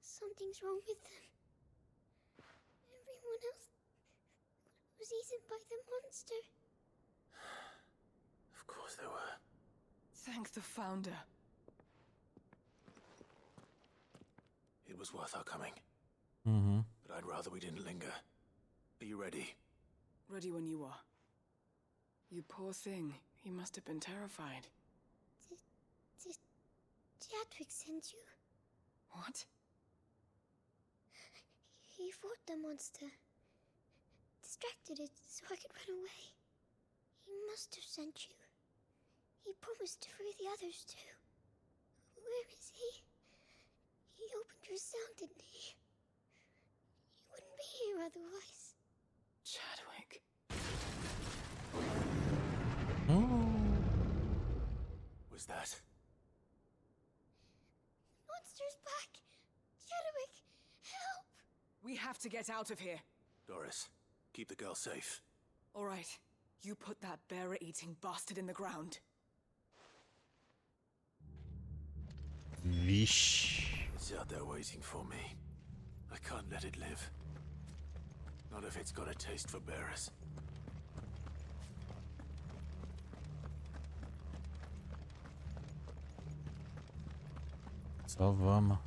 something's wrong with them. Everyone else was eaten by the monster. Of course there were. Thank the Founder. It was worth our coming. Mm-hmm. But I'd rather we didn't linger. Are you ready? Ready when you are. You poor thing. He must have been terrified. Did Chadwick send you? What? He fought the monster. Distracted it so I could run away. He must have sent you. He promised to free the others too. Where is he? He opened your cell, didn't he? He wouldn't be here otherwise. Chadwick. Was that? Monster's back! Chadwick, help! We have to get out of here. Doris, keep the girl safe. All right. You put that bearer-eating bastard in the ground. Vixe. It's out there waiting for me. I can't let it live. Not if it's got a taste for bearers. Só vamos.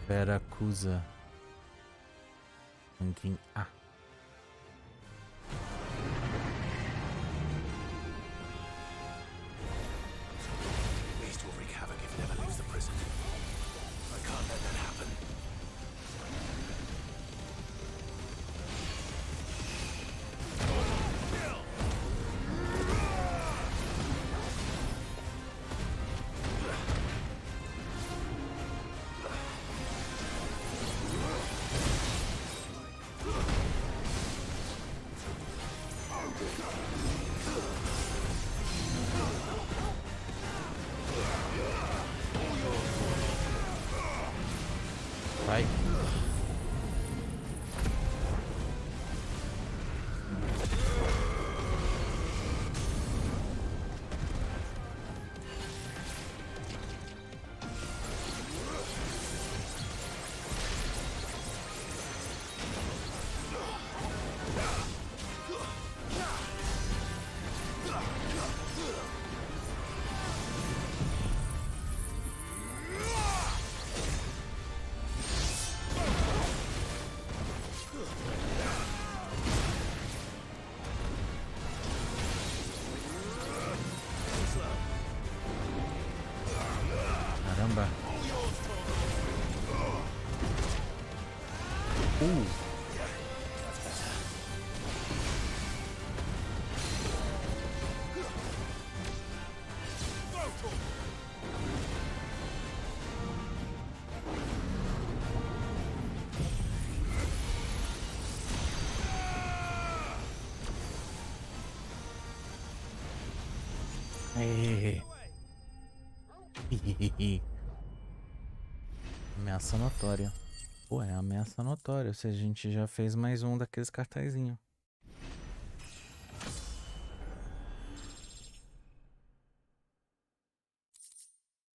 Veracusa. Ranking A. Beast will wreak havoc if it ever leaves the prison. I can't let that happen. Vai. Caramba. Ameaça notória. Pô, é ameaça notória. Ou seja, a gente já fez mais um daqueles cartazinhos.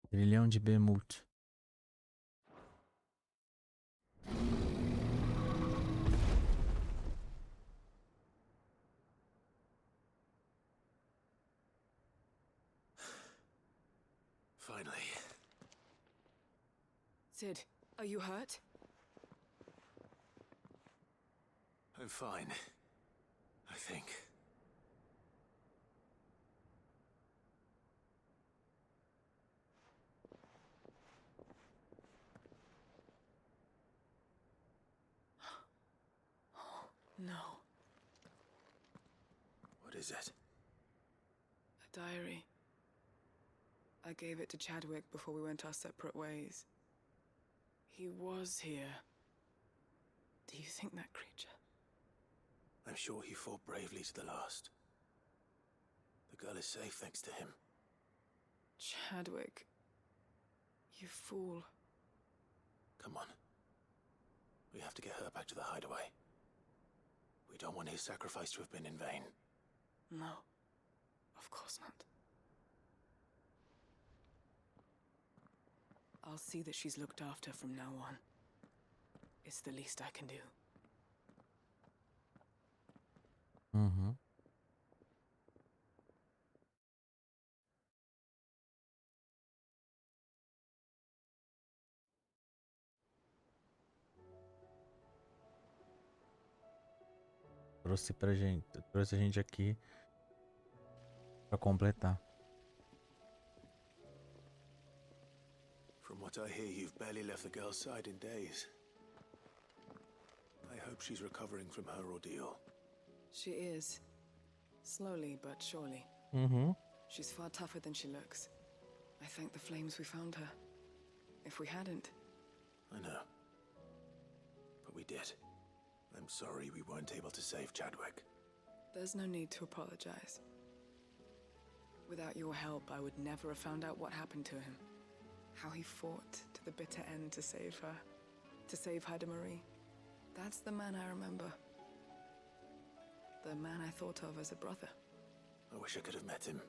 Trilhão de Bemult. Finally. Sid, are you hurt? I'm fine. I think. No. What is it? A diary. I gave it to Chadwick before we went our separate ways. He was here. Do you think that creature? I'm sure he fought bravely to the last. The girl is safe thanks to him. Chadwick. You fool. Come on. We have to get her back to the hideaway. We don't want his sacrifice to have been in vain. No. Of course not. I'll see that she's looked after from now on. It's the least I can do. Uhum. Trouxe a gente aqui pra completar. From what I hear, you've barely left the girl's side in days. I hope she's recovering from her ordeal. She is. Slowly but surely. Uhum. She's far tougher than she looks. I thank the flames we found her. If we hadn't... I know. But we did. I'm sorry we weren't able to save Chadwick. There's no need to apologize. Without your help, I would never have found out what happened to him. How he fought to the bitter end to save her. To save Haida Marie. That's the man I remember. The man I thought of as a brother. I wish I could have met him.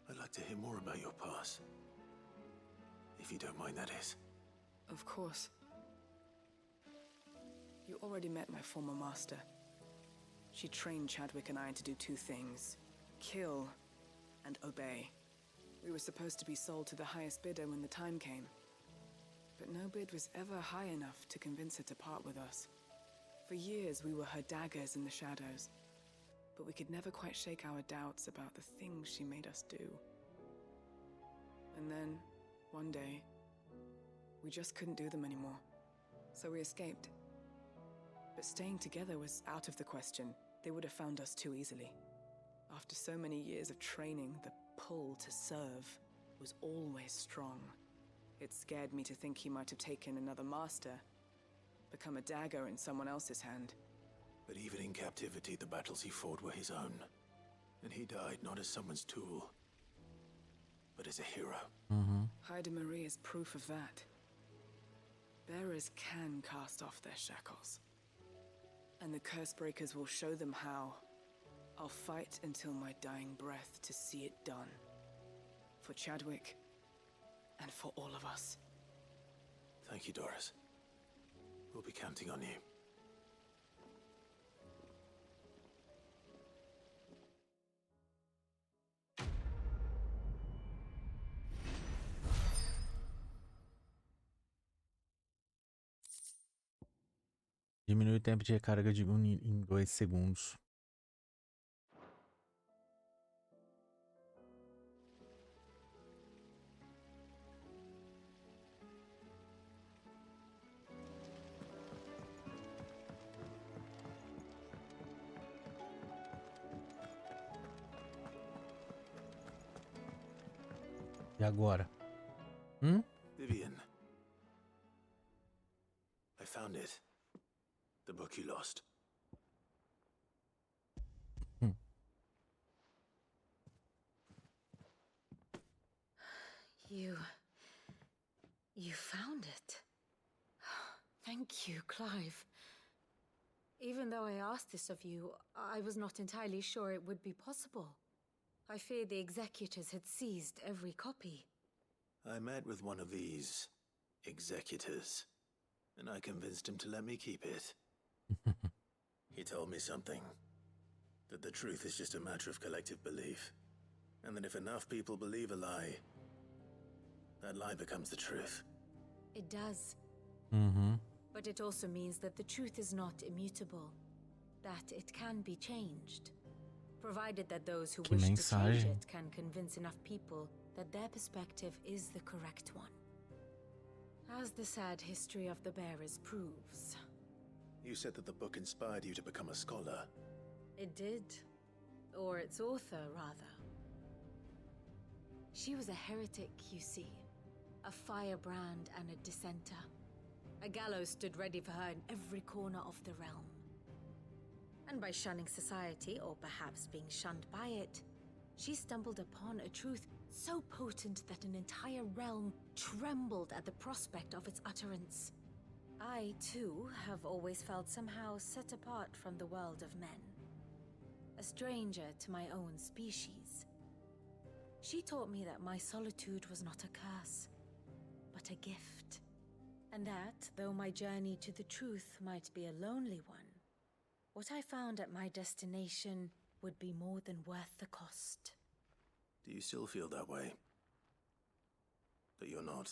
I'd like to hear more about your past. If you don't mind, that is. Of course. You already met my former master. She trained Chadwick and I to do two things. Kill and obey. We were supposed to be sold to the highest bidder when the time came. But no bid was ever high enough to convince her to part with us. For years we were her daggers in the shadows. But we could never quite shake our doubts about the things she made us do. And then, one day, we just couldn't do them anymore. So we escaped. But staying together was out of the question. They would have found us too easily. After so many years of training, the pull to serve was always strong. It scared me to think he might have taken another master, become a dagger in someone else's hand. But even in captivity, the battles he fought were his own. And he died not as someone's tool, but as a hero. Uhum. Haida Marie is proof of that. Bearers can cast off their shackles. And the curse breakers will show them how. I'll fight until my dying breath to see it done. For Chadwick, and for all of us. Thank you, Doris. We'll be counting on you. Diminui o tempo de recarga de em 2 segundos. E agora? Vivian. I found it. The book you lost. You found it. Thank you, Clive. Even though I asked this of you, I was not entirely sure it would be possible. I feared the executors had seized every copy. I met with one of these executors, and I convinced him to let me keep it. He told me something. That the truth is just a matter of collective belief. And that if enough people believe a lie, that lie becomes the truth. It does. Uhum. But it also means that the truth is not immutable. That it can be changed. Provided that those who wish to change it can convince enough people that their perspective is the correct one. As the sad history of the bearers proves. You said that the book inspired you to become a scholar. It did. Or its author, rather. She was a heretic, you see. A firebrand and a dissenter. A gallows stood ready for her in every corner of the realm. And by shunning society, or perhaps being shunned by it, she stumbled upon a truth so potent that an entire realm trembled at the prospect of its utterance. I, too, have always felt somehow set apart from the world of men. A stranger to my own species. She taught me that my solitude was not a curse, but a gift. And that, though my journey to the truth might be a lonely one, what I found at my destination would be more than worth the cost. Do you still feel that way? That you're not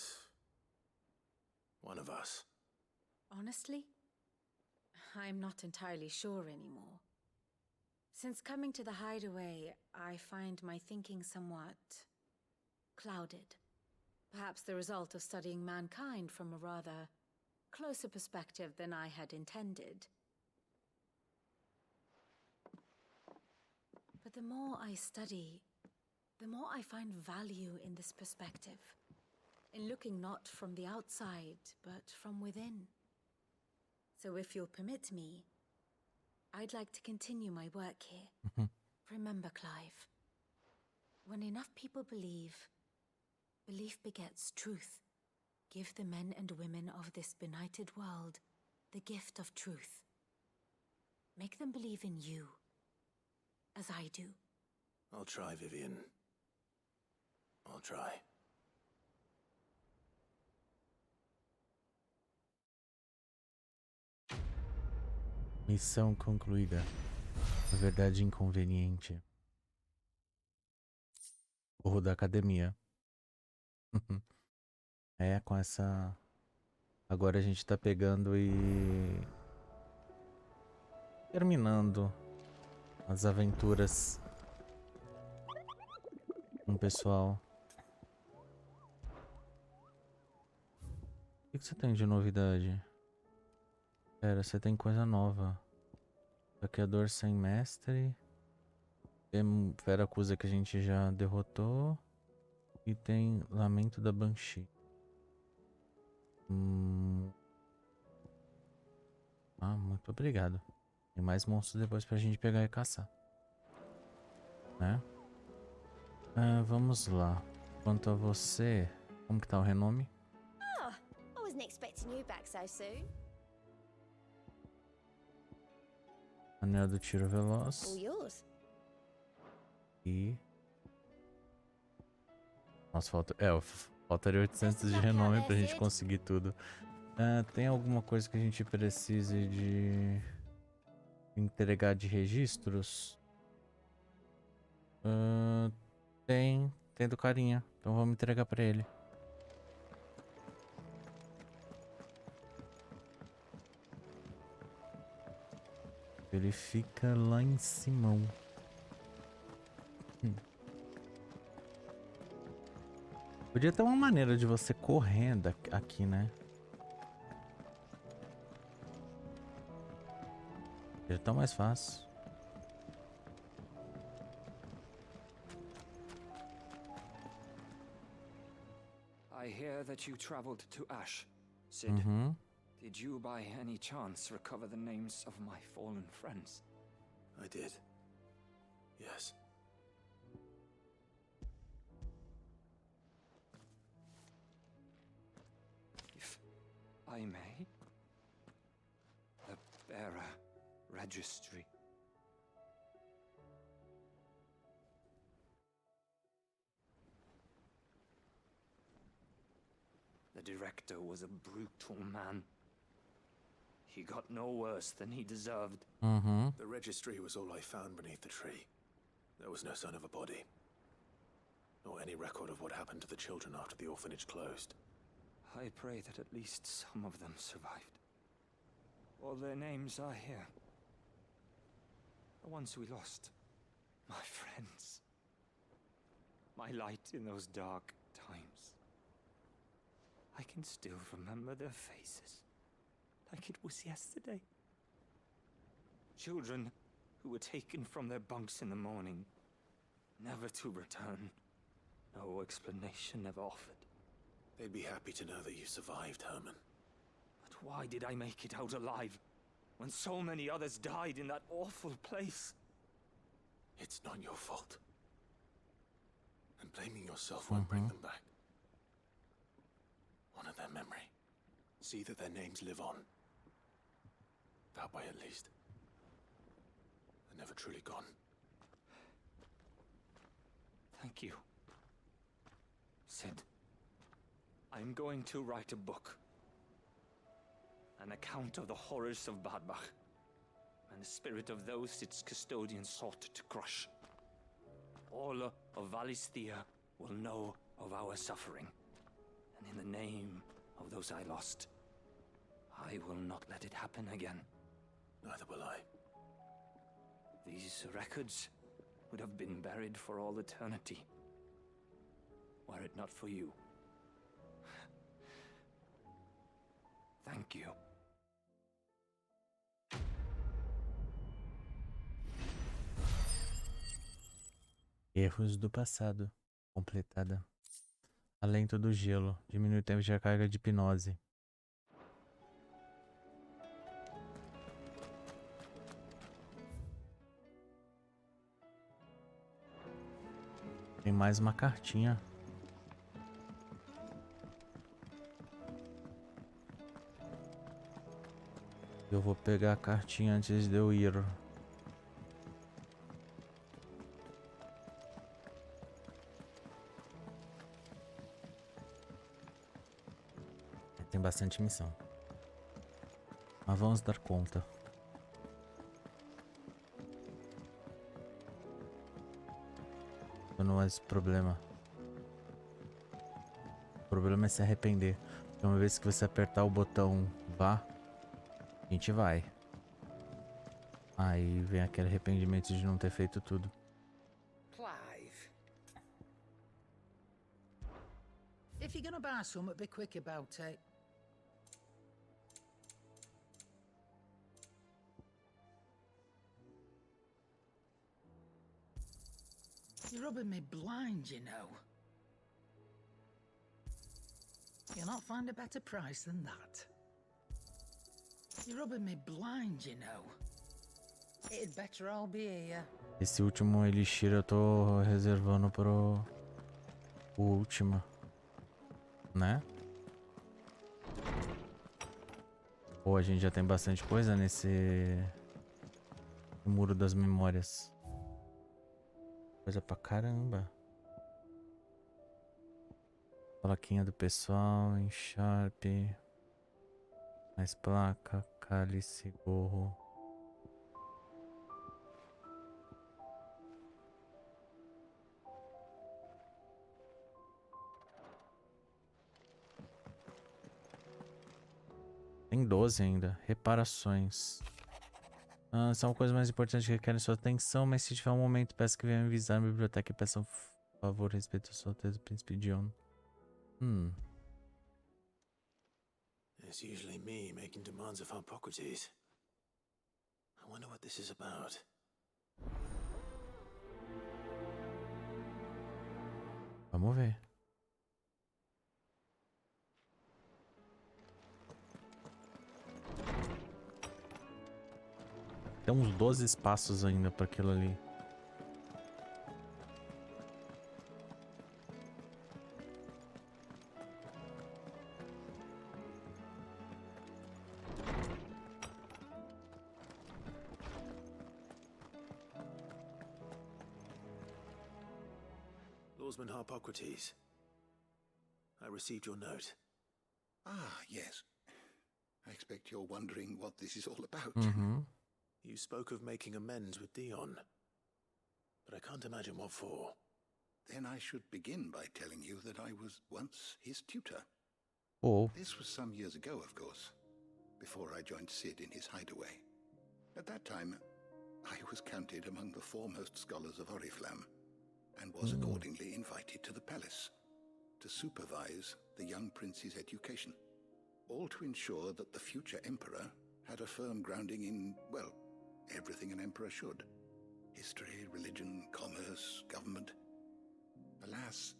one of us? Honestly, I'm not entirely sure anymore. Since coming to the hideaway, I find my thinking somewhat clouded. Perhaps the result of studying mankind from a rather closer perspective than I had intended. But the more I study, the more I find value in this perspective. In looking not from the outside, but from within. So if you'll permit me, I'd like to continue my work here. Remember, Clive, when enough people believe, belief begets truth. Give the men and women of this benighted world the gift of truth. Make them believe in you, as I do. I'll try, Vivian. I'll try. Missão concluída. A verdade inconveniente. O da academia. É, com essa... Agora a gente tá pegando e... terminando as aventuras com o pessoal. O que você tem de novidade? Pera, você tem coisa nova. Saqueador sem mestre. Tem Veracusa que a gente já derrotou. E tem Lamento da Banshee. Ah, muito obrigado. Tem mais monstros depois pra gente pegar e caçar. Né? Vamos lá. Quanto a você, como que tá o renome? Oh, I wasn't expecting you back so soon. Anel do Tiro Veloz. All yours. E... Nossa, faltaria 800 de renome pra gente conseguir tudo. Tem alguma coisa que a gente precise de entregar de registros? Tem do carinha. Então vamos entregar pra ele. Ele fica lá em Simão. Podia ter uma maneira de você correr aqui, né? Seria tão mais fácil. I hear that you traveled to Ash, Sid. Did you by any chance recover the names of my fallen friends? I did. Yes. If I may, the bearer registry. The director was a brutal man. He got no worse than he deserved. The registry was all I found beneath the tree. There was no sign of a body. Nor any record of what happened to the children after the orphanage closed. I pray that at least some of them survived. All their names are here. The ones we lost. My friends. My light in those dark times. I can still remember their faces. Like it was yesterday. Children who were taken from their bunks in the morning, never to return. No explanation ever offered. They'd be happy to know that you survived, Herman. But why did I make it out alive when so many others died in that awful place? It's not your fault. And blaming yourself won't bring them back. Honor their memory. See that their names live on. That way, at least. They're never truly gone. Thank you. Sid, I'm going to write a book. An account of the horrors of Badbach, and the spirit of those its custodians sought to crush. All of Valisthea will know of our suffering, and in the name of those I lost, I will not let it happen again. Neither will I. These records would have been buried for all eternity, were it not for you. Thank you. Erros do passado. Completada. Alento do gelo. Diminui o tempo de carga de hipnose. Tem mais uma cartinha. Eu vou pegar a cartinha antes de eu ir. Tem bastante missão. Mas vamos dar conta. Não é esse problema. O problema é se arrepender. Uma vez que você apertar o botão vá, a gente vai. Aí vem aquele arrependimento de não ter feito tudo. Clive. If you're gonna buy something, be quick about it. You're rubbing me blind, you know. You'll not find a better price than that. You're rubbing me blind, you know. It'd better all be here. Esse último elixir eu tô reservando pro Última, né? Pô, a gente já tem bastante coisa nesse muro das memórias. Coisa pra caramba. Plaquinha do pessoal, em Sharp. Mais placa, cálice, gorro. Tem 12 ainda. Reparações. São coisas mais importantes que requerem sua atenção, mas se tiver um momento, peço que venham me visitar na biblioteca e peçam favor a respeito do sorteio do príncipe Dion. It's usually me making demands of Hippocrates. I wonder what this is about. Vamos ver. Tem uns 12 espaços ainda para aquilo ali. Lawsman Hippocrates. I received your note. Ah, yes. I expect you're wondering what this is all about. You spoke of making amends with Dion, but I can't imagine what for. Then I should begin by telling you that I was once his tutor. Oh. This was some years ago, of course, before I joined Sid in his hideaway. At that time, I was counted among the foremost scholars of Oriflamme, and was accordingly invited to the palace to supervise the young prince's education, all to ensure that the future emperor had a firm grounding in, well, everything an emperor should. History, religion, commerce, government. Alas,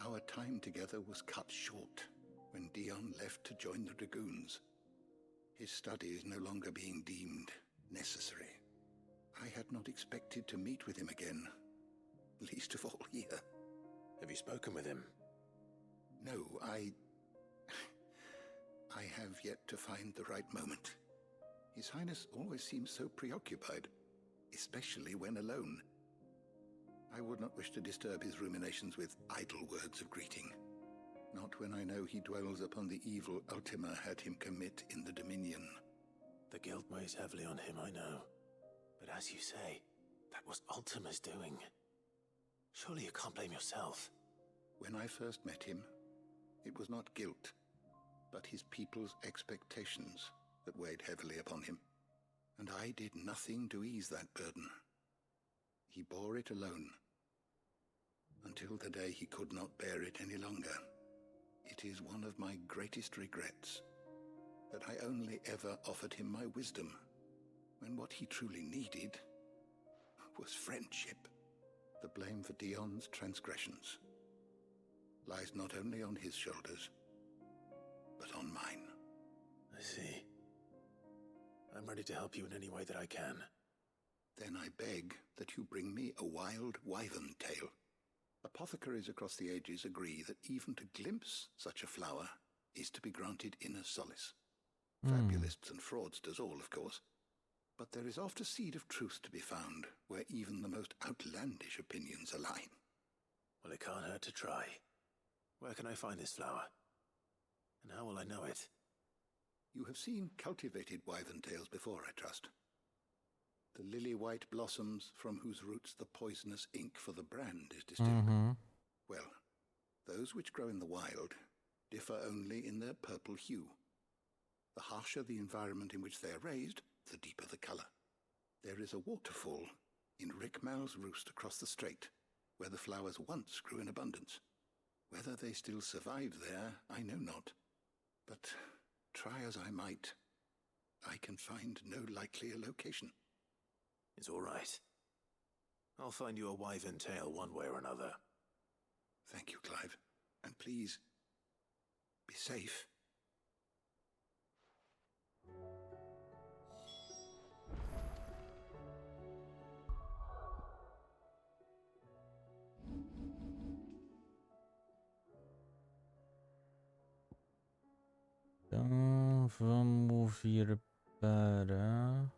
our time together was cut short when Dion left to join the Dragoons. His studies no longer being deemed necessary. I had not expected to meet with him again, least of all here. Have you spoken with him? No, I have yet to find the right moment. His Highness always seems so preoccupied, especially when alone. I would not wish to disturb his ruminations with idle words of greeting. Not when I know he dwells upon the evil Ultima had him commit in the Dominion. The guilt weighs heavily on him, I know. But as you say, that was Ultima's doing. Surely you can't blame yourself. When I first met him, it was not guilt, but his people's expectations that weighed heavily upon him. And I did nothing to ease that burden. He bore it alone, until the day he could not bear it any longer. It is one of my greatest regrets that I only ever offered him my wisdom, when what he truly needed was friendship. The blame for Dion's transgressions lies not only on his shoulders, but on mine. I see. I'm ready to help you in any way that I can. Then I beg that you bring me a wild wyvern tail. Apothecaries across the ages agree that even to glimpse such a flower is to be granted inner solace. Fabulists and fraudsters all, of course. But there is oft a seed of truth to be found where even the most outlandish opinions align. Well, it can't hurt to try. Where can I find this flower? And how will I know it? You have seen cultivated wyvern tails before, I trust. The lily-white blossoms from whose roots the poisonous ink for the brand is distilled. Well, those which grow in the wild differ only in their purple hue. The harsher the environment in which they are raised, the deeper the color. There is a waterfall in Rickmal's roost across the strait, where the flowers once grew in abundance. Whether they still survive there, I know not. But try as I might, I can find no likelier location. It's all right. I'll find you a wyvern tail one way or another. Thank you, Clive. And please, be safe. Então, vamos vir para...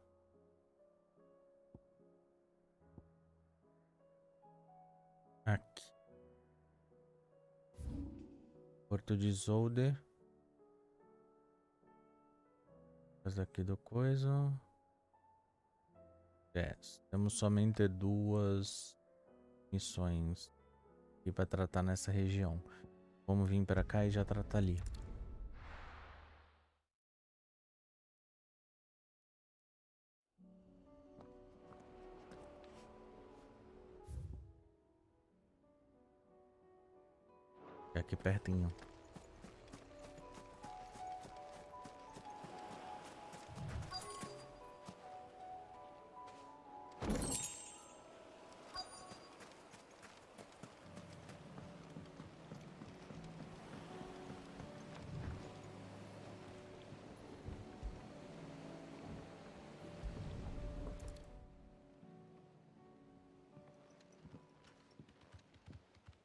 aqui. Porto de Isolde. Essa aqui do coisa. Temos somente 2 missões aqui para tratar nessa região. Vamos vir para cá e já tratar ali. É aqui pertinho.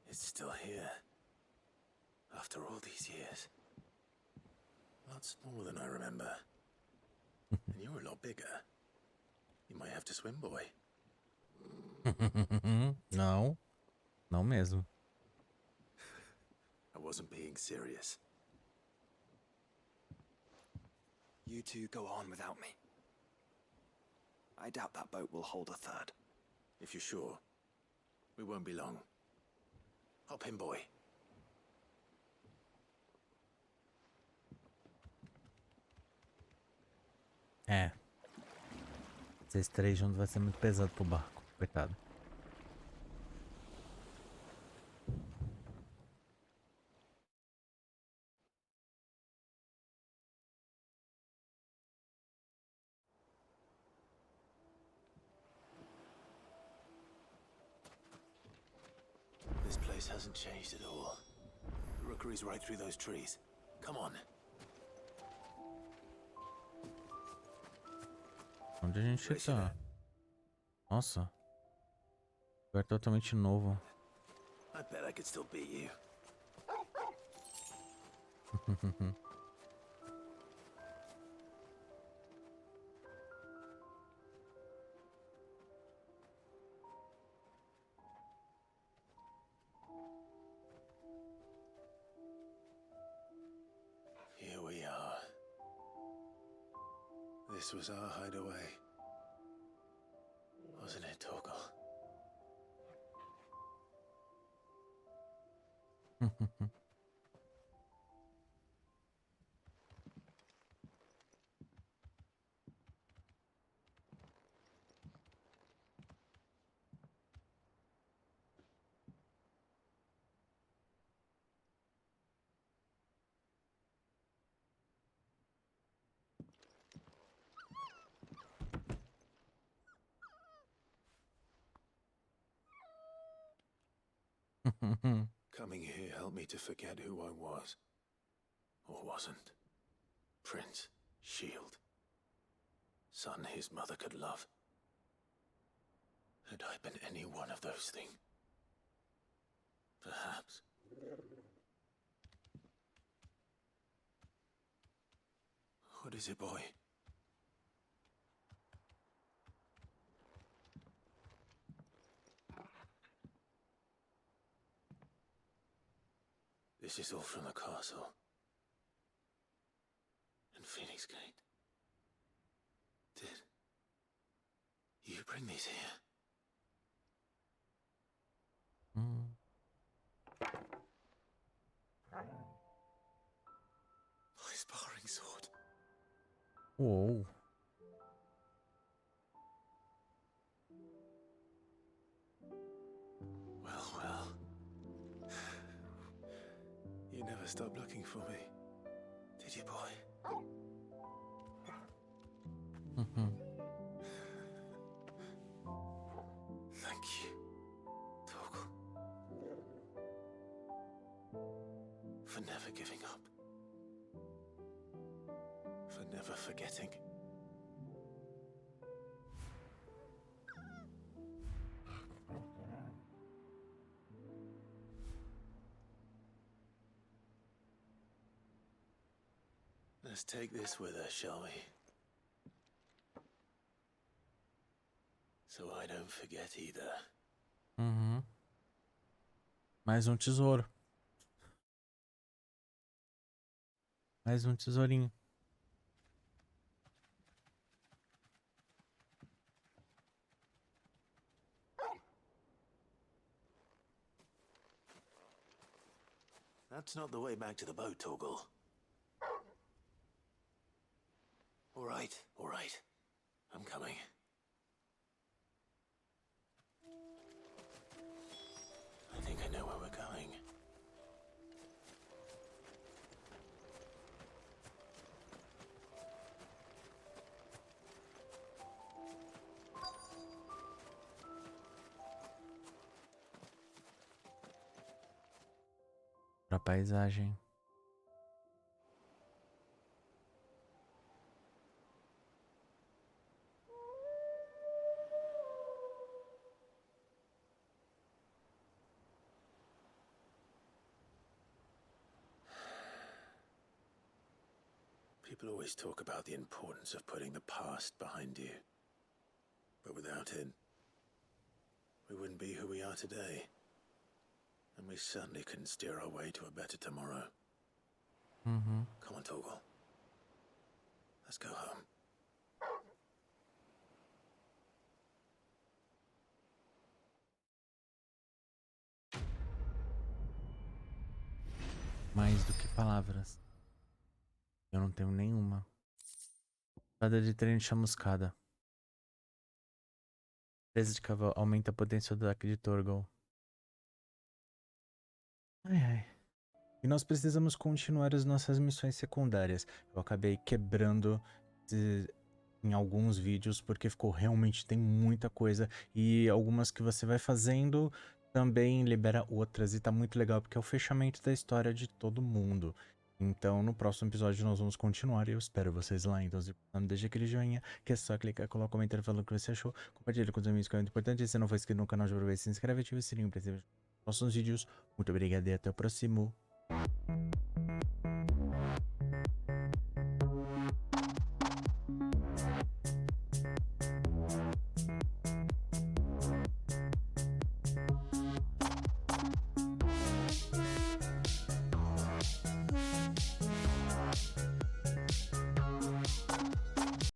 It's still here. After all these years. A lot smaller than I remember. And you're a lot bigger. You might have to swim, boy. Não. Não mesmo. I wasn't being serious. You two go on without me. I doubt that boat will hold a third. If you're sure, we won't be long. Hop in, boy. É. Vocês 3 juntos vai ser muito pesado pro barco. Coitado. place hasn't changed at all. The rookery's right through those trees. Come on. Onde a gente tá? Nossa. Lugar totalmente novo. I bet I could still beat you. Here we are. This was our hideaway. Wasn't it, Torgal? Coming here helped me to forget who I was. Or wasn't. Prince, shield. Son his mother could love. Had I been any one of those things? Perhaps. What is it, boy? This is all from the castle. And Phoenix Gate. Did you bring these here? My sparring sword. Whoa. Well. You never stopped looking for me, did you, boy? Thank you, Torgal. For never giving up. For never forgetting. Let's take this with us, shall we? So I don't forget either. Mais um tesouro. Mais um tesourinho. That's not the way back to the boat, Torgal. All right. I'm coming. I think I know where we're going. Pra paisagem. People always talk about the importance of putting the past behind you. But without it, we wouldn't be who we are today. And we certainly couldn't steer our way to a better tomorrow. Come on, Torgal. Let's go home. Mais do que palavras. Eu não tenho nenhuma. Espada de trem chamuscada. Presa de cavalo aumenta a potência do ataque de Torgal. Ai. E nós precisamos continuar as nossas missões secundárias. Eu acabei quebrando em alguns vídeos porque ficou realmente, tem muita coisa. E algumas que você vai fazendo também libera outras e tá muito legal porque é o fechamento da história de todo mundo. Então, no próximo episódio nós vamos continuar e eu espero vocês lá. Então, se não deixa aquele joinha, que é só clicar, colocar um comentário falando o que você achou, compartilha com os amigos, que é muito importante. E se não for inscrito no canal, já aproveita, se inscreve e ativa o sininho para receber os próximos vídeos. Muito obrigado e até o próximo.